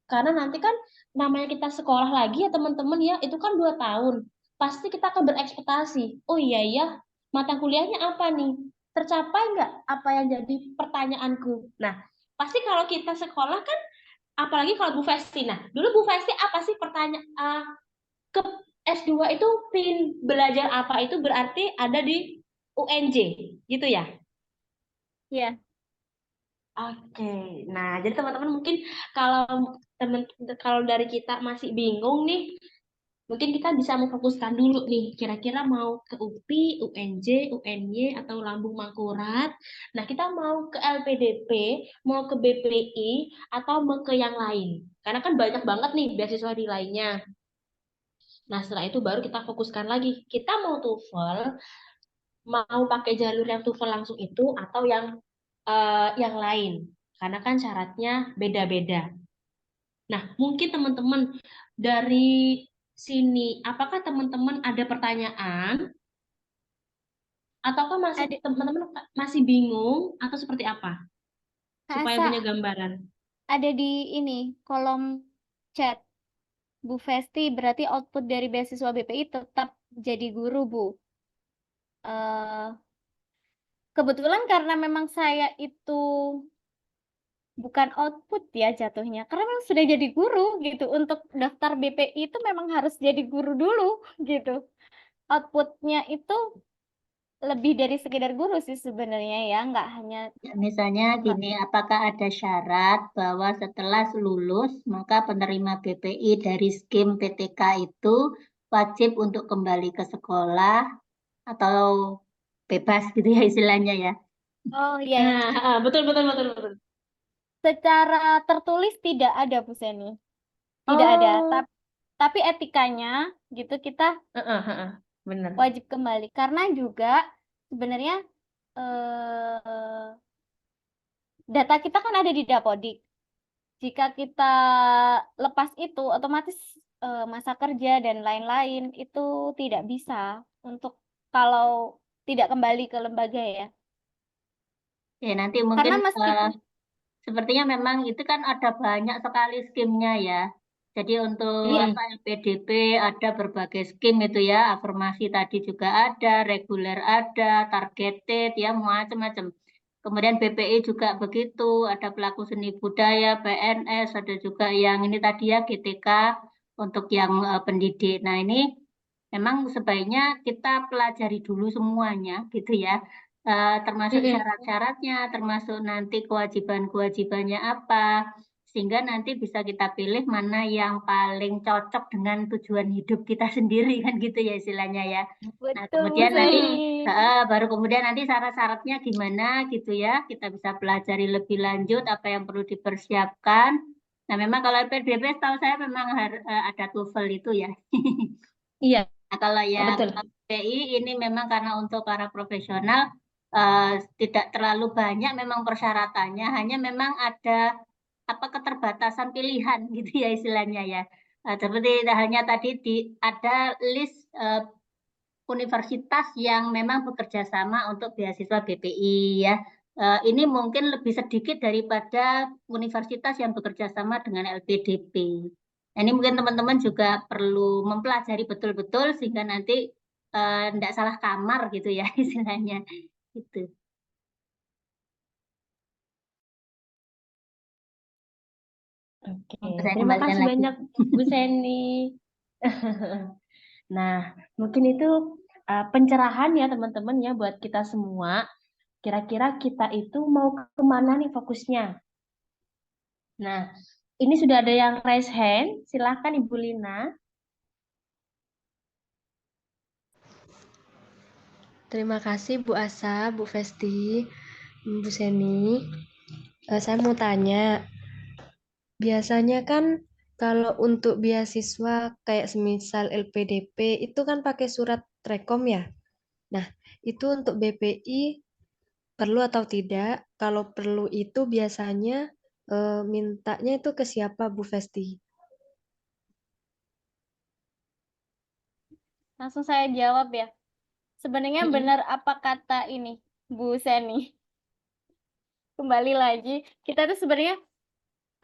Karena nanti kan namanya kita sekolah lagi ya teman-teman ya, itu kan 2 tahun. Pasti kita akan berekspektasi. Oh iya ya, mata kuliahnya apa nih? Tercapai nggak apa yang jadi pertanyaanku? Nah, pasti kalau kita sekolah kan, apalagi kalau Bu Festi. Nah, dulu Bu Festi apa sih pertanyaan ke S2 itu pin belajar apa itu berarti ada di UNJ, gitu ya? Iya. Oke, nah jadi teman-teman mungkin kalau kalau dari kita masih bingung nih, mungkin kita bisa memfokuskan dulu nih, kira-kira mau ke UPI, UNJ, UNY, atau Lambung Mangkurat. Nah, kita mau ke LPDP, mau ke BPI, atau mau ke yang lain. Karena kan banyak banget nih beasiswa di lainnya. Nah, setelah itu baru kita fokuskan lagi. Kita mau TOEFL, mau pakai jalur yang TOEFL langsung itu, atau yang lain. Karena kan syaratnya beda-beda. Nah, mungkin teman-teman dari sini, apakah teman-teman ada pertanyaan? Ataukah Ada teman-teman masih bingung atau seperti apa? Kak Supaya Asa, punya gambaran. ada di ini kolom chat. Bu Festi berarti output dari beasiswa BPI tetap jadi guru, Bu. Eh, kebetulan karena memang saya itu bukan output ya jatuhnya, karena memang sudah jadi guru gitu. Untuk daftar BPI itu memang harus jadi guru dulu gitu. Outputnya itu lebih dari sekedar guru sih sebenarnya ya, nggak hanya Ya, misalnya gini, apakah ada syarat bahwa setelah lulus maka penerima BPI dari skim PTK itu wajib untuk kembali ke sekolah atau bebas gitu ya istilahnya ya? oh iya, ya. Nah, betul. Secara tertulis tidak ada Bu Seni, tidak ada. Oh, Tapi etikanya gitu kita benar. wajib kembali karena juga sebenarnya eh, data kita kan ada di Dapodik. Jika kita lepas itu, otomatis masa kerja dan lain-lain itu tidak bisa untuk kalau tidak kembali ke lembaga ya. Ya, nanti Karena mungkin meskipun sepertinya memang itu kan ada banyak sekali skimnya ya. Jadi untuk iya, apa LPDP ada berbagai skim itu ya, afirmasi tadi juga ada, reguler ada, targeted ya, macam-macam. Kemudian BPI juga begitu, ada pelaku seni budaya, PNS, ada juga yang ini tadi ya GTK untuk yang pendidik. Nah ini memang sebaiknya kita pelajari dulu semuanya gitu ya. Termasuk syarat-syaratnya, termasuk nanti kewajiban-kewajibannya apa, sehingga nanti bisa kita pilih mana yang paling cocok dengan tujuan hidup kita sendiri kan gitu ya istilahnya ya. Nah, betul Bu kemudian nanti Seni. baru kemudian nanti syarat-syaratnya gimana gitu ya, kita bisa pelajari lebih lanjut apa yang perlu dipersiapkan. Nah, memang kalau LPDP tahu saya memang ada TOEFL itu ya. Iya. Nah, kalau yang Betul. PI ini memang karena untuk para profesional tidak terlalu banyak memang persyaratannya, hanya memang ada keterbatasan pilihan gitu ya istilahnya ya. Seperti halnya tadi ada list universitas yang memang bekerja sama untuk beasiswa BPI ya. Ini mungkin lebih sedikit daripada universitas yang bekerja sama dengan LPDP. Nah, ini mungkin teman-teman juga perlu mempelajari betul-betul sehingga nanti tidak salah kamar gitu ya istilahnya. Gitu. Oke, Saya terima kembalikan kasih lagi. banyak Bu Seni. Nah, mungkin itu pencerahan ya teman-teman ya buat kita semua. Kira-kira kita itu mau kemana nih fokusnya? Nah, ini sudah ada yang raise hand. Silahkan Ibu Lina. Terima kasih Bu Asa, Bu Festi, Bu Seni. Saya mau tanya, biasanya kan kalau untuk beasiswa kayak semisal LPDP itu kan pakai surat rekom ya. Nah, itu untuk BPI perlu atau tidak? Kalau perlu itu biasanya mintanya itu ke siapa Bu Festi? Langsung saya jawab ya. Sebenarnya benar apa kata ini, Bu Seni? Kembali lagi, kita tuh sebenarnya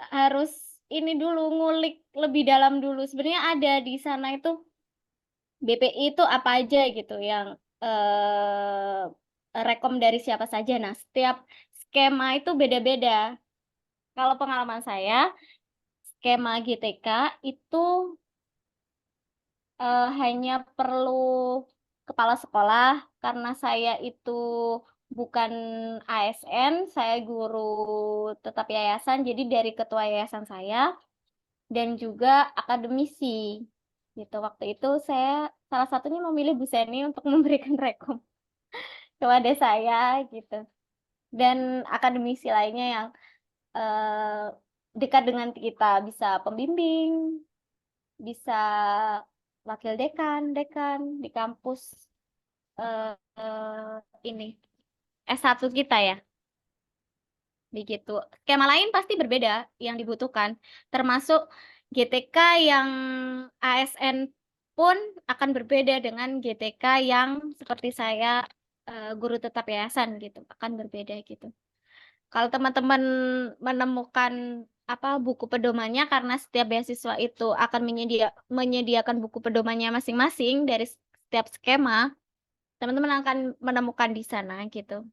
harus ini dulu ngulik lebih dalam dulu. Sebenarnya ada di sana itu BPI itu apa aja gitu yang rekom dari siapa saja. Nah, setiap skema itu beda-beda. Kalau pengalaman saya, skema GTK itu hanya perlu kepala sekolah karena saya itu bukan ASN, saya guru tetap yayasan, jadi dari ketua yayasan saya dan juga akademisi. Gitu. Waktu itu saya salah satunya memilih Bu Seni untuk memberikan rekom kepada saya gitu. Dan akademisi lainnya yang dekat dengan kita, bisa pembimbing, bisa wakil dekan di kampus ini S1 kita ya. Begitu. Skema lain pasti berbeda yang dibutuhkan, termasuk GTK yang ASN pun akan berbeda dengan GTK yang seperti saya guru tetap yayasan gitu, akan berbeda gitu. Kalau teman-teman menemukan buku pedomannya, karena setiap beasiswa itu akan menyediakan buku pedomannya masing-masing dari setiap skema, teman-teman akan menemukan di sana gitu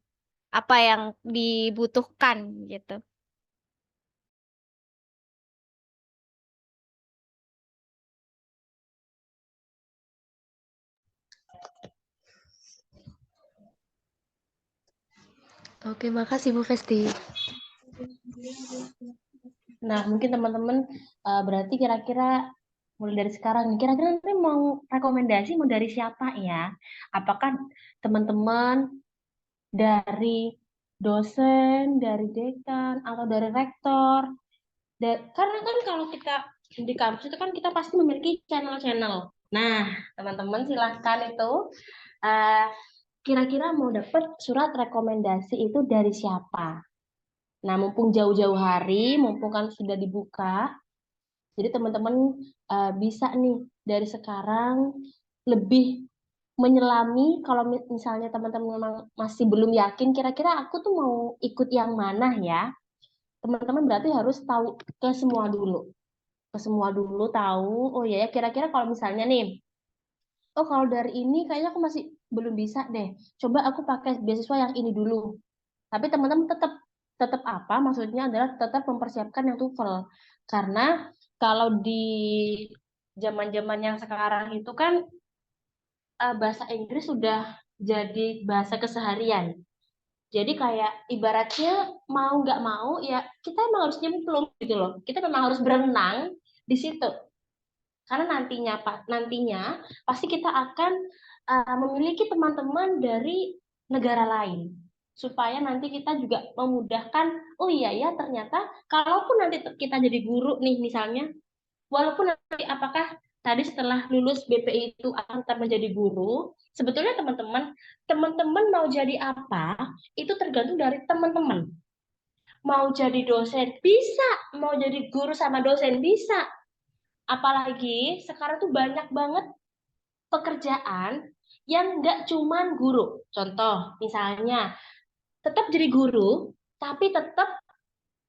apa yang dibutuhkan gitu. Oke, makasih Bu Festi. Nah, mungkin teman-teman berarti kira-kira mulai dari sekarang nih, kira-kira nanti mau rekomendasi mau dari siapa ya? Apakah teman-teman dari dosen, dari dekan, atau dari rektor? Karena kan kalau kita di kampus itu kan kita pasti memiliki channel-channel. Nah, teman-teman silahkan itu kira-kira mau dapat surat rekomendasi itu dari siapa? Nah, mumpung jauh-jauh hari, mumpung kan sudah dibuka, jadi teman-teman bisa nih dari sekarang lebih menyelami. Kalau misalnya teman-teman memang masih belum yakin, kira-kira aku tuh mau ikut yang mana ya? Teman-teman berarti harus tahu ke semua dulu. Ke semua dulu tahu, oh ya kira-kira kalau misalnya nih, oh kalau dari ini kayaknya aku masih belum bisa deh. Coba aku pakai beasiswa yang ini dulu. Tapi teman-teman tetap tetap maksudnya adalah tetap mempersiapkan yang TOEFL. Karena kalau di zaman-zaman yang sekarang itu kan bahasa Inggris sudah jadi bahasa keseharian. Jadi kayak ibaratnya mau nggak mau ya kita emang harus nyemplung gitu loh. Kita memang harus berenang di situ. Karena nantinya pasti kita akan memiliki teman-teman dari negara lain, supaya nanti kita juga memudahkan. Oh iya ya, ternyata kalaupun nanti kita jadi guru nih misalnya, walaupun nanti apakah tadi setelah lulus BPI itu akan tetap menjadi guru, sebetulnya teman-teman mau jadi apa, itu tergantung dari teman-teman. Mau jadi dosen bisa, mau jadi guru sama dosen bisa. Apalagi sekarang tuh banyak banget pekerjaan yang nggak cuman guru. Contoh, misalnya tetap jadi guru, tapi tetap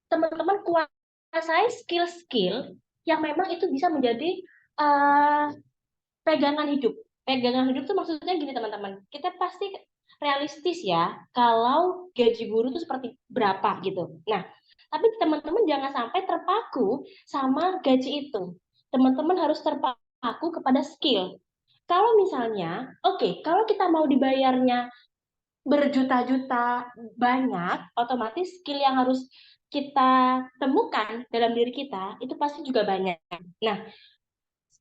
teman-teman kuasai skill-skill yang memang itu bisa menjadi eh, pegangan hidup. Pegangan hidup tuh maksudnya gini teman-teman, kita pasti realistis ya, kalau gaji guru tuh seperti berapa gitu. Nah, tapi teman-teman jangan sampai terpaku sama gaji itu. Teman-teman harus terpaku kepada skill. Kalau misalnya, oke, kalau kita mau dibayarnya berjuta-juta banyak, otomatis skill yang harus kita temukan dalam diri kita itu pasti juga banyak. Nah,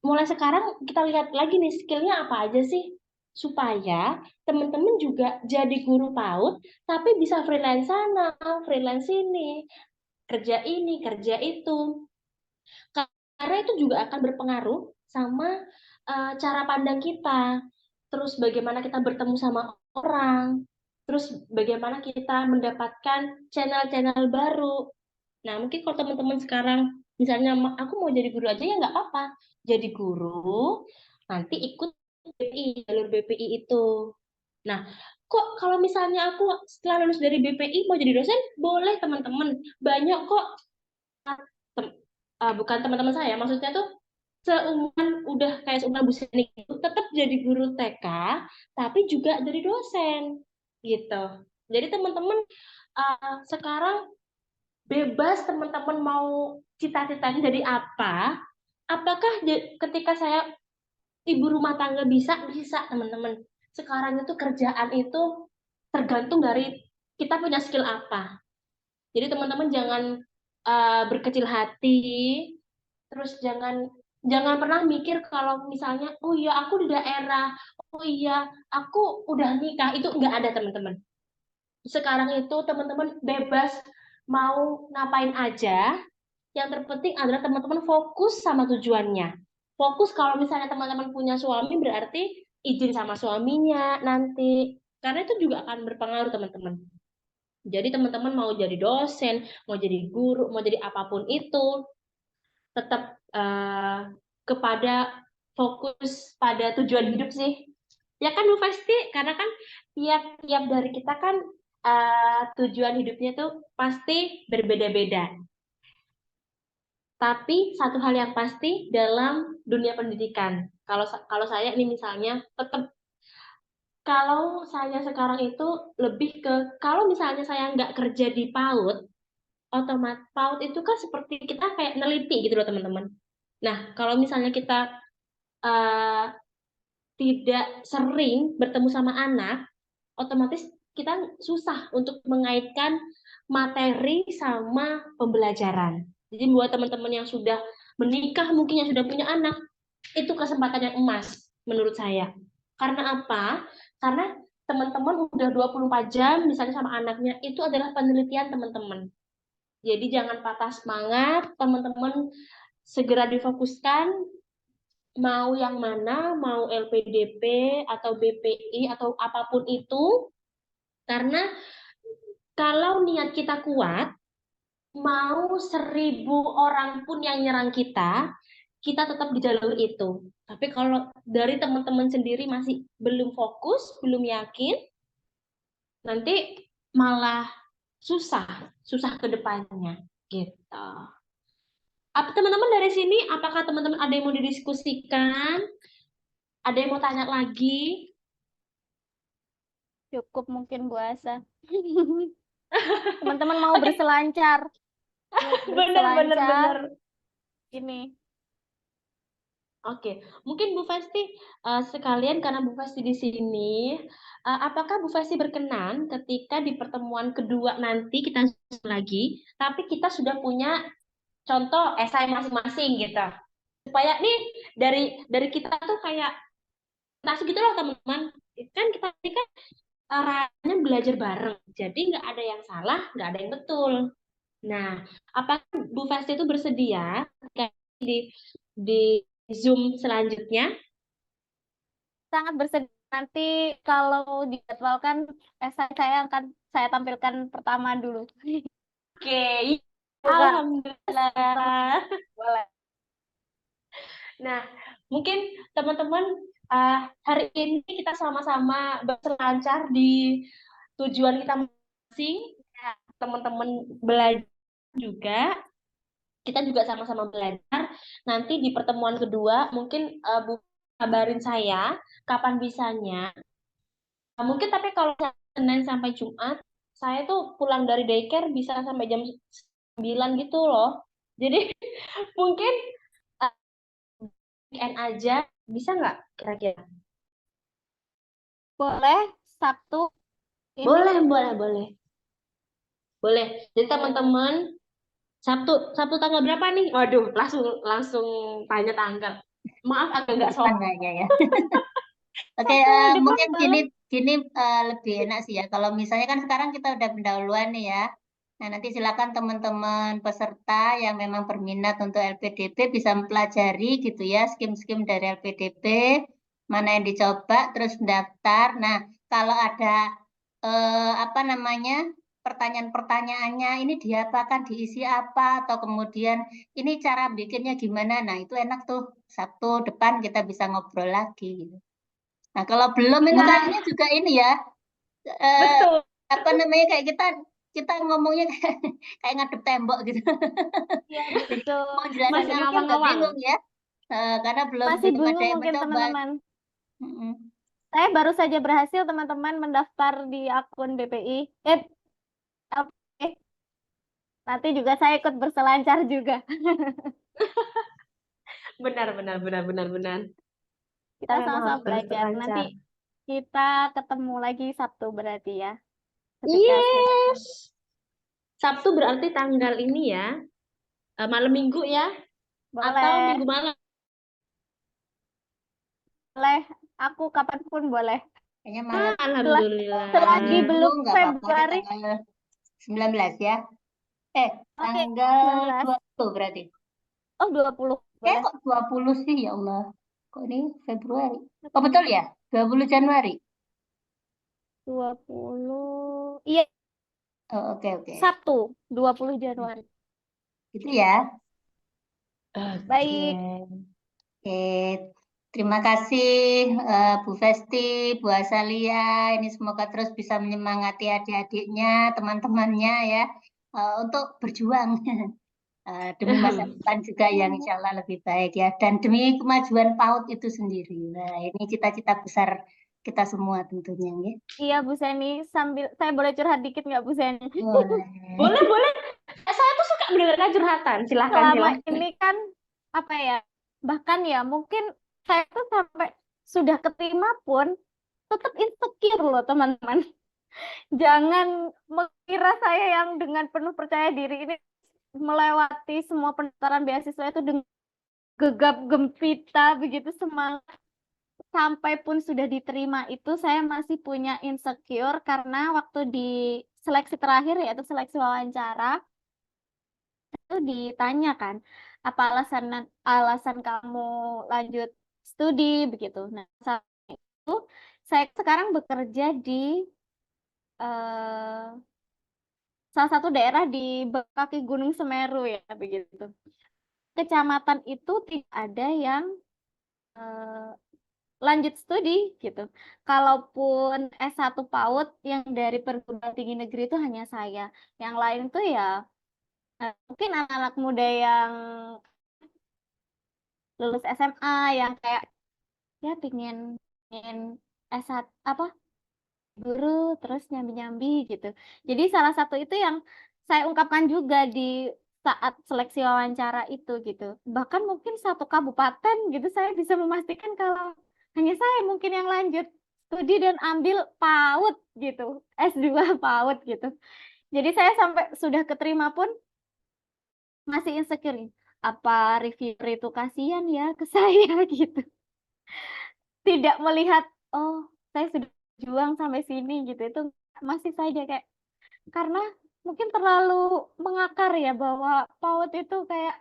mulai sekarang kita lihat lagi nih skillnya apa aja sih supaya teman-teman juga jadi guru PAUD tapi bisa freelance sana, freelance sini, kerja ini, kerja itu. Karena itu juga akan berpengaruh sama cara pandang kita. Terus bagaimana kita bertemu sama orang, terus bagaimana kita mendapatkan channel-channel baru. Nah, mungkin kalau teman-teman sekarang, misalnya aku mau jadi guru aja ya nggak apa-apa. Jadi guru, nanti ikut BPI, jalur BPI itu. Nah, kok kalau misalnya aku setelah lulus dari BPI mau jadi dosen, boleh teman-teman. Banyak kok, bukan teman-teman saya, maksudnya tuh seumuran udah kayak seumuran Bu Seni itu tetap jadi guru TK, tapi juga jadi dosen gitu. Jadi teman-teman sekarang bebas teman-teman mau cita-citanya jadi apa, apakah ketika saya ibu rumah tangga bisa teman-teman. Sekarang itu kerjaan itu tergantung dari kita punya skill apa. Jadi teman-teman jangan berkecil hati, terus jangan pernah mikir kalau misalnya oh iya aku di daerah, oh iya aku udah nikah, itu nggak ada teman-teman. Sekarang itu teman-teman bebas mau ngapain aja, yang terpenting adalah teman-teman fokus sama tujuannya. Fokus kalau misalnya teman-teman punya suami berarti izin sama suaminya nanti. Karena itu juga akan berpengaruh teman-teman. Jadi teman-teman mau jadi dosen, mau jadi guru, mau jadi apapun itu, tetap kepada fokus pada tujuan hidup sih. Ya kan Bu Festi? Karena kan tiap dari kita kan tujuan hidupnya tuh pasti berbeda-beda. Tapi satu hal yang pasti dalam dunia pendidikan, kalau saya ini misalnya tetap, kalau saya sekarang itu lebih ke kalau misalnya saya nggak kerja di PAUD, otomatis PAUD itu kan seperti kita kayak neliti gitu loh teman-teman. Nah, kalau misalnya kita uh, tidak sering bertemu sama anak, otomatis kita susah untuk mengaitkan materi sama pembelajaran. Jadi buat teman-teman yang sudah menikah, mungkin yang sudah punya anak, itu kesempatan yang emas menurut saya. Karena apa? Karena teman-teman udah 24 jam misalnya sama anaknya, itu adalah penelitian teman-teman. Jadi jangan patah semangat, teman-teman segera difokuskan, mau yang mana, mau LPDP atau BPI atau apapun itu, karena kalau niat kita kuat, mau 1.000 orang pun yang nyerang kita tetap di jalur itu. Tapi kalau dari teman-teman sendiri masih belum fokus, belum yakin, nanti malah susah ke depannya gitu. Teman-teman dari sini, apakah teman-teman ada yang mau didiskusikan? Ada yang mau tanya lagi? Cukup mungkin Bu Asa. Teman-teman mau berselancar. Benar. Ini. Oke, mungkin Bu Festi sekalian karena Bu Festi di sini, apakah Bu Festi berkenan ketika di pertemuan kedua nanti kita lagi, tapi kita sudah punya contoh esai masing-masing gitu, supaya nih dari kita tuh kayak tas gitu loh teman-teman, kan kita ini kan arahnya belajar bareng, jadi nggak ada yang salah, nggak ada yang betul. Nah, apakah Bu Festi itu bersedia di Zoom selanjutnya. Sangat bersedia nanti kalau dijadwalkan saya akan saya tampilkan pertama dulu. Oke, Bukan alhamdulillah. boleh. Nah, mungkin teman-teman hari ini kita sama-sama berselancar di tujuan kita masing. Teman-teman belajar juga, kita juga sama-sama belajar. Nanti di pertemuan kedua mungkin Bu kabarin saya kapan bisanya. Mungkin tapi kalau Senin sampai Jumat, saya tuh pulang dari daycare bisa sampai jam 9 gitu loh. Jadi mungkin weekend aja bisa nggak kira-kira? Boleh Sabtu ini. Boleh. Jadi teman-teman Sabtu tanggal berapa nih? Waduh, langsung tanya tanggal. Maaf agak nggak Depan sopan. kayaknya ya. Oke, Depan mungkin banget. gini lebih enak sih ya. Kalau misalnya kan sekarang kita udah pendahuluan nih ya. Nah, nanti silakan teman-teman peserta yang memang berminat untuk LPDP bisa mempelajari gitu ya, skim-skim dari LPDP, mana yang dicoba, terus daftar. Nah, kalau ada apa namanya pertanyaan-pertanyaannya, ini diapakan, diisi apa, atau kemudian ini cara bikinnya gimana. Nah, itu enak tuh. Sabtu depan kita bisa ngobrol lagi gitu. Nah, kalau belum itu Nah, kayaknya juga ini ya, eh, betul. apa namanya kayak kita ngomongnya kayak ngadep tembok gitu. Iya Jadi betul. mau jelasin Masih apa agak ngawang-ngawang. bingung ya, karena belum Masih ada bingung yang mungkin mencoba. teman-teman. Mm-mm. Saya baru saja berhasil teman-teman mendaftar di akun BPI. Oke. Nanti juga saya ikut berselancar juga. Benar. Kita Kita memang sama-sama harus belajar. Nanti berselancar. kita ketemu lagi Sabtu berarti ya. Ketika Yes. Sabtu berarti tanggal ini ya, malam minggu ya, atau boleh, minggu malam. boleh. Aku kapanpun boleh. Kayaknya malam Alhamdulillah. Selagi minggu belum nggak apa-apa deh, Februari. tanggal 19 ya. Oke, Tanggal 19. 20 berarti. Oh, 20. Boleh. Kok 20 sih ya Allah. Kok ini Februari? Oh betul ya, 20 Januari. 20. Iya, Oh, oke. Sabtu, 20 Januari. Gitu ya. Baik. Oke, terima kasih Bu Festi, Bu Asalia. Ini semoga terus bisa menyemangati adik-adiknya, teman-temannya ya, untuk berjuang demi masa depan juga yang insya Allah lebih baik ya, dan demi kemajuan PAUD itu sendiri. Nah, ini cita-cita besar kita semua tentunya ya. Iya, Bu Seni. Sambil saya boleh curhat dikit nggak, Bu Seni? Boleh. Boleh. Saya tuh suka mendengarkan curhatan. Selama Silahkan. ini kan apa ya? Bahkan ya mungkin saya tuh sampai sudah keterima pun tetap insecure loh, teman-teman. Jangan mengira saya yang dengan penuh percaya diri ini melewati semua pendaftaran beasiswa itu dengan gegap gempita begitu semangat, sampai pun sudah diterima itu saya masih punya insecure karena waktu di seleksi terakhir yaitu seleksi wawancara itu ditanya kan apa alasan kamu lanjut studi begitu. Nah, saat itu saya sekarang bekerja di eh, salah satu daerah di kaki Gunung Semeru ya begitu. Kecamatan itu tidak ada yang lanjut studi gitu. Kalaupun S1 PAUD yang dari perguruan tinggi negeri itu hanya saya. Yang lain tuh ya mungkin anak-anak muda yang lulus SMA yang kayak ya pingin S1 apa guru terus nyambi-nyambi gitu. Jadi salah satu itu yang saya ungkapkan juga di saat seleksi wawancara itu gitu. Bahkan mungkin satu kabupaten gitu saya bisa memastikan kalau hanya saya mungkin yang lanjut studi dan ambil PAUD gitu. S2 PAUD gitu. Jadi saya sampai sudah keterima pun masih insecure nih. Apa reviewer itu kasihan ya ke saya gitu. Tidak melihat oh saya sudah berjuang sampai sini gitu. Itu masih saja kayak karena mungkin terlalu mengakar ya bahwa PAUD itu kayak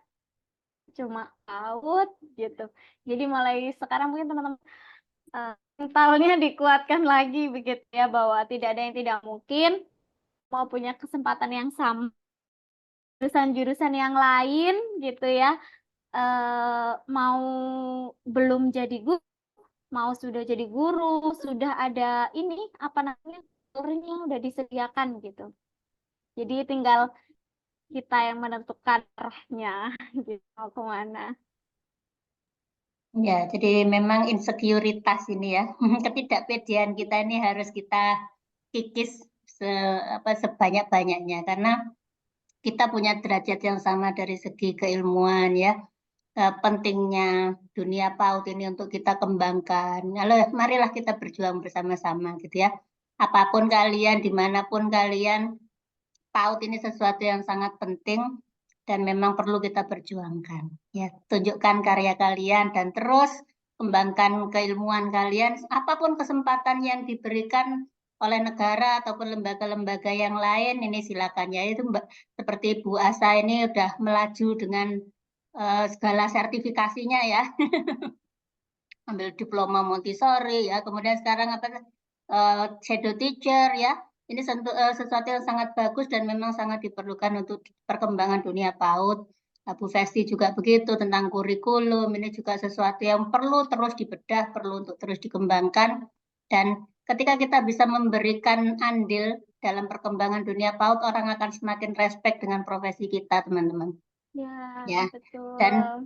cuma PAUD gitu. Jadi mulai sekarang mungkin teman-teman mentalnya dikuatkan lagi begitu ya, bahwa tidak ada yang tidak mungkin, mau punya kesempatan yang sama jurusan-jurusan yang lain gitu ya, mau belum jadi guru, mau sudah jadi guru, sudah ada ini apa namanya turunnya udah disediakan gitu. Jadi tinggal kita yang menentukan arahnya gitu mau kemana. Ya, jadi memang insekuritas ini ya, ketidakpedean kita ini harus kita kikis sebanyak-banyaknya karena kita punya derajat yang sama dari segi keilmuan ya. Pentingnya dunia PAUD ini untuk kita kembangkan. Lalu marilah kita berjuang bersama-sama gitu ya. Apapun kalian, dimanapun kalian, PAUD ini sesuatu yang sangat penting dan memang perlu kita perjuangkan. Ya, tunjukkan karya kalian dan terus kembangkan keilmuan kalian. Apapun kesempatan yang diberikan oleh negara ataupun lembaga-lembaga yang lain, ini silakan ya. Itu seperti Bu Asa ini udah melaju dengan segala sertifikasinya ya. Ambil diploma Montessori ya, kemudian sekarang shadow teacher ya. Ini sesuatu yang sangat bagus dan memang sangat diperlukan untuk perkembangan dunia PAUD. Bu Festi juga begitu tentang kurikulum. Ini juga sesuatu yang perlu terus dibedah, perlu untuk terus dikembangkan. Dan ketika kita bisa memberikan andil dalam perkembangan dunia PAUD, orang akan semakin respect dengan profesi kita, teman-teman. Ya, betul. Dan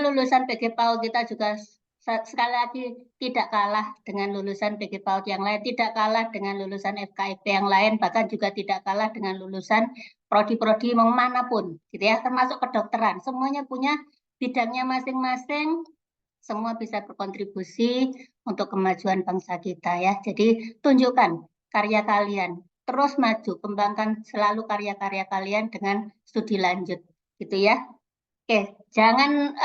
lulusan PG PAUD kita juga sekali lagi tidak kalah dengan lulusan PG PAUD yang lain, tidak kalah dengan lulusan FKIP yang lain, bahkan juga tidak kalah dengan lulusan prodi-prodi manapun, gitu ya, termasuk kedokteran. Semuanya punya bidangnya masing-masing, semua bisa berkontribusi untuk kemajuan bangsa kita ya. Jadi tunjukkan karya kalian, terus maju, kembangkan selalu karya-karya kalian dengan studi lanjut, gitu ya. Oke, jangan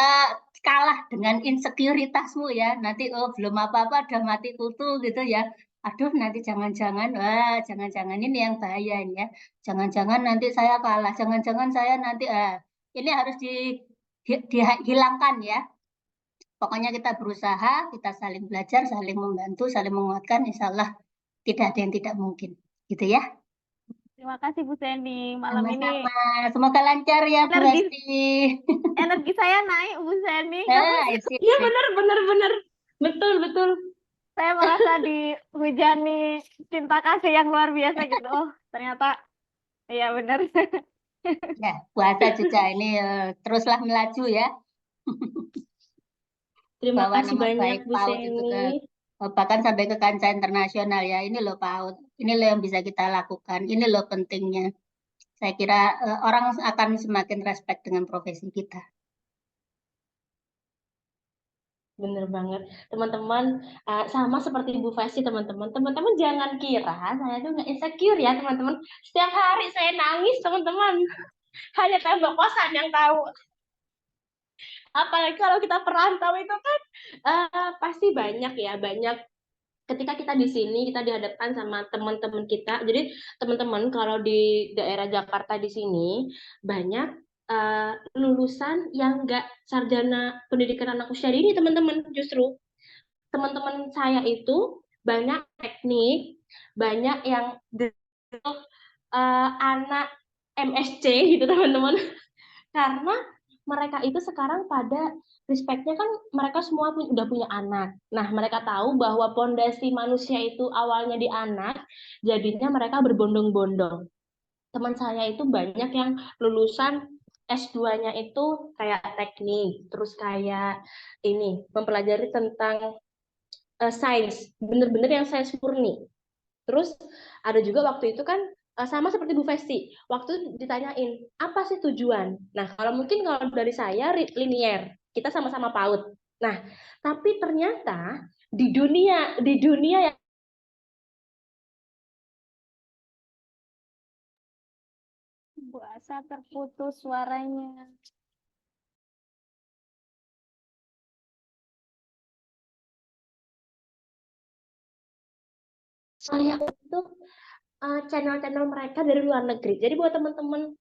kalah dengan insekuritasmu ya. Nanti belum apa-apa udah mati kutu gitu ya. Aduh, nanti jangan-jangan ini yang bahaya ini ya. Jangan-jangan nanti saya kalah, jangan-jangan saya nanti ini harus dihilangkan ya. Pokoknya kita berusaha, kita saling belajar, saling membantu, saling menguatkan, insya Allah tidak ada yang tidak mungkin. Gitu ya. Terima kasih Bu Seni. Malam ini Sama-sama. Semoga lancar ya Bu Esti. energi saya naik Bu Seni. Iya benar. Betul. Saya merasa dihujani cinta kasih yang luar biasa gitu. Oh, ternyata iya benar. Ya, puasa juga ini teruslah melaju ya. Terima Bawa kasih nama banyak baik Bu PAUD itu Seni. bahkan sampai ke kancah internasional ya. Ini loh PAUD, ini loh yang bisa kita lakukan, ini loh pentingnya. Saya kira orang akan semakin respect dengan profesi kita. Bener banget, teman-teman. Sama seperti Bu Festi, teman-teman. Teman-teman jangan kira saya tuh nggak insecure ya, teman-teman. Setiap hari saya nangis, teman-teman. Hanya tembok kosan yang tahu. Apalagi kalau kita perantau itu kan pasti banyak ketika kita di sini kita dihadapkan sama teman-teman kita. Jadi teman-teman kalau di daerah Jakarta di sini banyak lulusan yang nggak sarjana pendidikan anak usia dini, teman-teman. Justru teman-teman saya itu banyak teknik, banyak yang anak MSc gitu, teman-teman. Karena mereka itu sekarang pada respect-nya kan mereka semua udah punya anak. Nah, mereka tahu bahwa pondasi manusia itu awalnya di anak, jadinya mereka berbondong-bondong. Teman saya itu banyak yang lulusan S2-nya itu kayak teknik, terus kayak ini, mempelajari tentang sains, bener-bener yang sains murni. Terus ada juga waktu itu kan sama seperti Bu Festi, waktu ditanyain apa sih tujuan. Nah, kalau dari saya linier, kita sama-sama PAUD. Nah, tapi ternyata di dunia yang Bu Asa terputus suaranya. saya itu channel-channel mereka dari luar negeri. Jadi buat teman-teman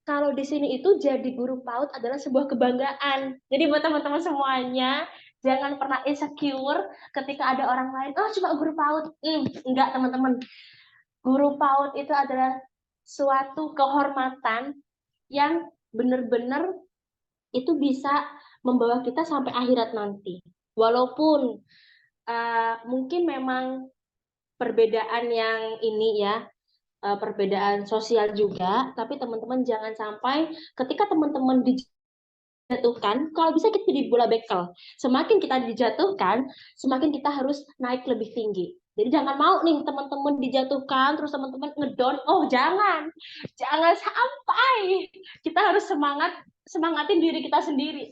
kalau di sini itu jadi guru PAUD adalah sebuah kebanggaan. Jadi buat teman-teman semuanya, jangan pernah insecure ketika ada orang lain, oh cuma guru PAUD. Enggak teman-teman. Guru PAUD itu adalah suatu kehormatan yang benar-benar itu bisa membawa kita sampai akhirat nanti. Walaupun mungkin memang perbedaan yang ini ya, perbedaan sosial juga, tapi teman-teman jangan sampai ketika teman-teman dijatuhkan, kalau bisa kita jadi bola bekel. Semakin kita dijatuhkan, semakin kita harus naik lebih tinggi. Jadi jangan mau nih teman-teman dijatuhkan, terus teman-teman ngedon. Oh jangan sampai. Kita harus semangatin diri kita sendiri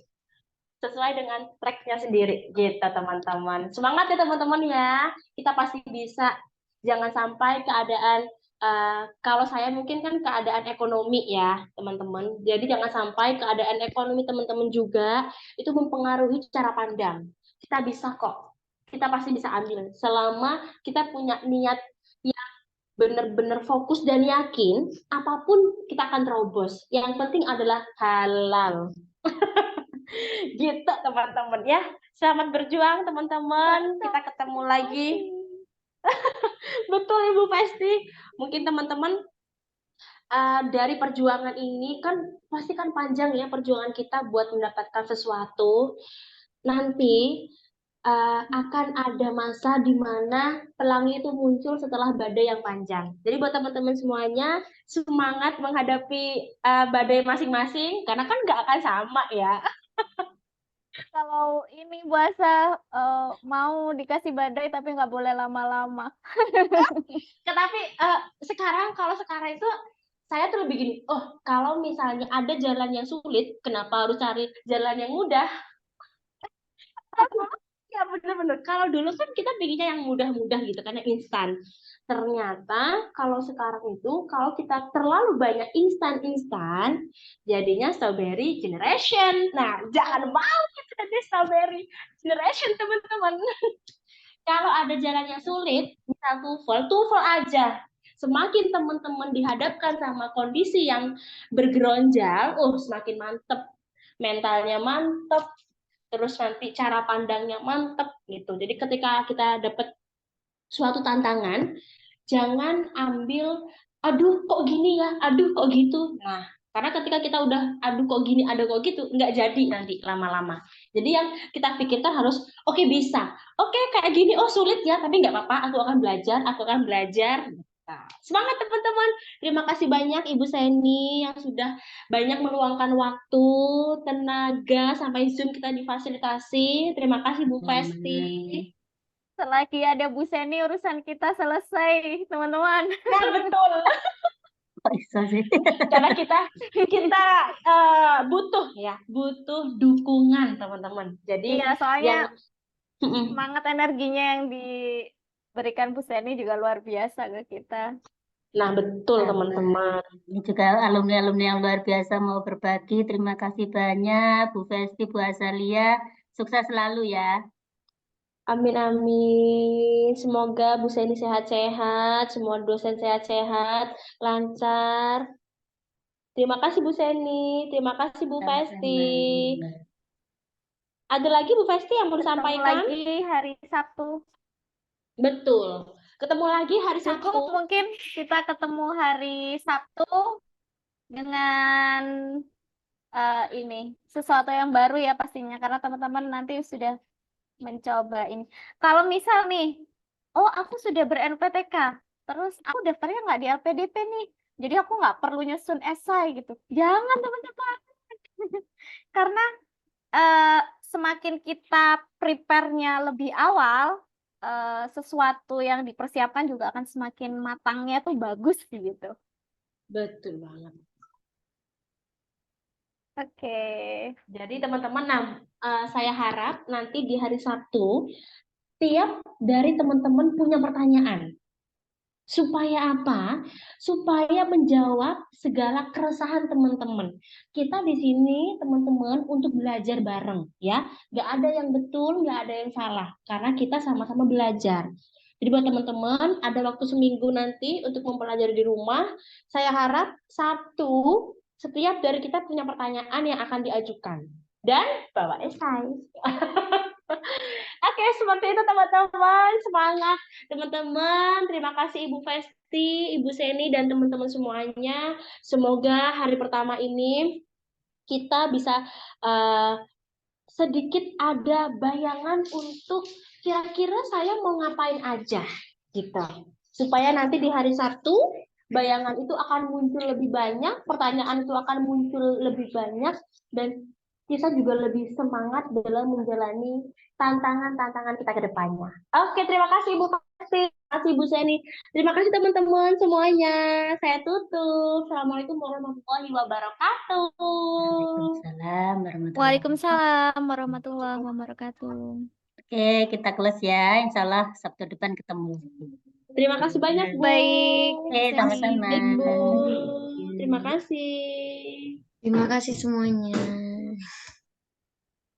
sesuai dengan tracknya sendiri, gitu teman-teman. Semangat ya teman-teman ya. Kita pasti bisa. Jangan sampai keadaan kalau saya mungkin kan keadaan ekonomi ya teman-teman. Jadi jangan sampai keadaan ekonomi teman-teman juga itu mempengaruhi cara pandang. Kita bisa kok. Kita pasti bisa ambil selama kita punya niat yang benar-benar fokus dan yakin, apapun kita akan terobos. Yang penting adalah halal. Gitu teman-teman ya. Selamat berjuang teman-teman. Kita ketemu lagi. Betul Ibu Festi. Mungkin teman-teman dari perjuangan ini kan pasti kan panjang ya perjuangan kita buat mendapatkan sesuatu. Nanti akan ada masa di mana pelangi itu muncul setelah badai yang panjang. Jadi buat teman-teman semuanya semangat menghadapi badai masing-masing karena kan nggak akan sama ya. Kalau ini puasa mau dikasih badai tapi nggak boleh lama-lama. Tapi kalau sekarang itu saya tuh lebih gini, oh kalau misalnya ada jalan yang sulit, kenapa harus cari jalan yang mudah? Ya bener-bener. Kalau dulu kan kita bikinnya yang mudah-mudah gitu kan, yang instan. Ternyata kalau sekarang itu, kalau kita terlalu banyak instan-instan, jadinya strawberry generation. Nah, jangan mau kita jadi strawberry generation, teman-teman. Kalau ada jalan yang sulit, misal TOEFL aja. Semakin teman-teman dihadapkan sama kondisi yang bergeronjal, semakin mantep. Mentalnya mantep, terus nanti cara pandangnya mantep gitu. Jadi ketika kita dapat suatu tantangan, jangan ambil, aduh kok gini ya, aduh kok gitu. Nah, karena ketika kita udah aduh kok gini, aduh kok gitu, nggak jadi nanti lama-lama. Jadi yang kita pikirkan harus, oke, bisa. Oke, kayak gini, oh sulit ya, tapi nggak apa-apa, aku akan belajar. Nah, semangat teman-teman. Terima kasih banyak Ibu Seni yang sudah banyak meluangkan waktu, tenaga, sampai Zoom kita difasilitasi. Terima kasih Bu Festi. Selagi ada Bu Seni urusan kita selesai, teman-teman. Nah, betul. Kok bisa sih? Karena kita butuh dukungan teman-teman. Jadi Iya, soalnya yang semangat energinya yang diberikan Bu Seni juga luar biasa ke kita. nah betul teman-teman. Ini juga alumni-alumni yang luar biasa mau berbagi. Terima kasih banyak Bu Festi, Bu Azalia. Sukses selalu ya. Amin amin. Semoga Bu Seni sehat-sehat, semua dosen sehat-sehat, lancar. Terima kasih Bu Seni, terima kasih Bu Festi. Ada lagi Bu Festi yang mau Ketemu disampaikan? lagi hari Sabtu. Betul. Ketemu lagi hari Sabtu. Cukup mungkin kita ketemu hari Sabtu dengan ini sesuatu yang baru ya pastinya karena teman-teman nanti sudah mencoba ini. Kalau misal nih, oh aku sudah ber-NPTK, terus aku daftarnya nggak di LPDP nih, jadi aku nggak perlu nyusun esai gitu. Jangan teman-teman, karena semakin kita prepare-nya lebih awal, sesuatu yang dipersiapkan juga akan semakin matangnya tuh bagus gitu. Betul banget. Oke. Jadi teman-teman, saya harap nanti di hari Sabtu, tiap dari teman-teman punya pertanyaan. Supaya apa? Supaya menjawab segala keresahan teman-teman. Kita di sini teman-teman untuk belajar bareng ya. Nggak ada yang betul, nggak ada yang salah. Karena kita sama-sama belajar. Jadi buat teman-teman, ada waktu seminggu nanti untuk mempelajari di rumah. Saya harap Sabtu setiap dari kita punya pertanyaan yang akan diajukan dan bawa esai. Oke, seperti itu teman-teman. Semangat teman-teman. Terima kasih Ibu Festi, Ibu Seni, dan teman-teman semuanya. Semoga hari pertama ini kita bisa sedikit ada bayangan untuk kira-kira saya mau ngapain aja gitu. Supaya nanti di hari Sabtu bayangan itu akan muncul lebih banyak, pertanyaan itu akan muncul lebih banyak, dan kita juga lebih semangat dalam menjalani tantangan-tantangan kita ke depannya. Oke, terima kasih Ibu Festi, terima kasih Ibu Seni, terima kasih teman-teman semuanya. Saya tutup. Assalamualaikum warahmatullahi wabarakatuh. Waalaikumsalam warahmatullahi Waalaikumsalam warahmatullahi wabarakatuh. Oke, kita close ya. Insya Allah Sabtu depan ketemu. Terima kasih banyak, Bu. Baik, Oke, Seni. sama-sama. Baik, Bu. Terima kasih. Terima kasih semuanya.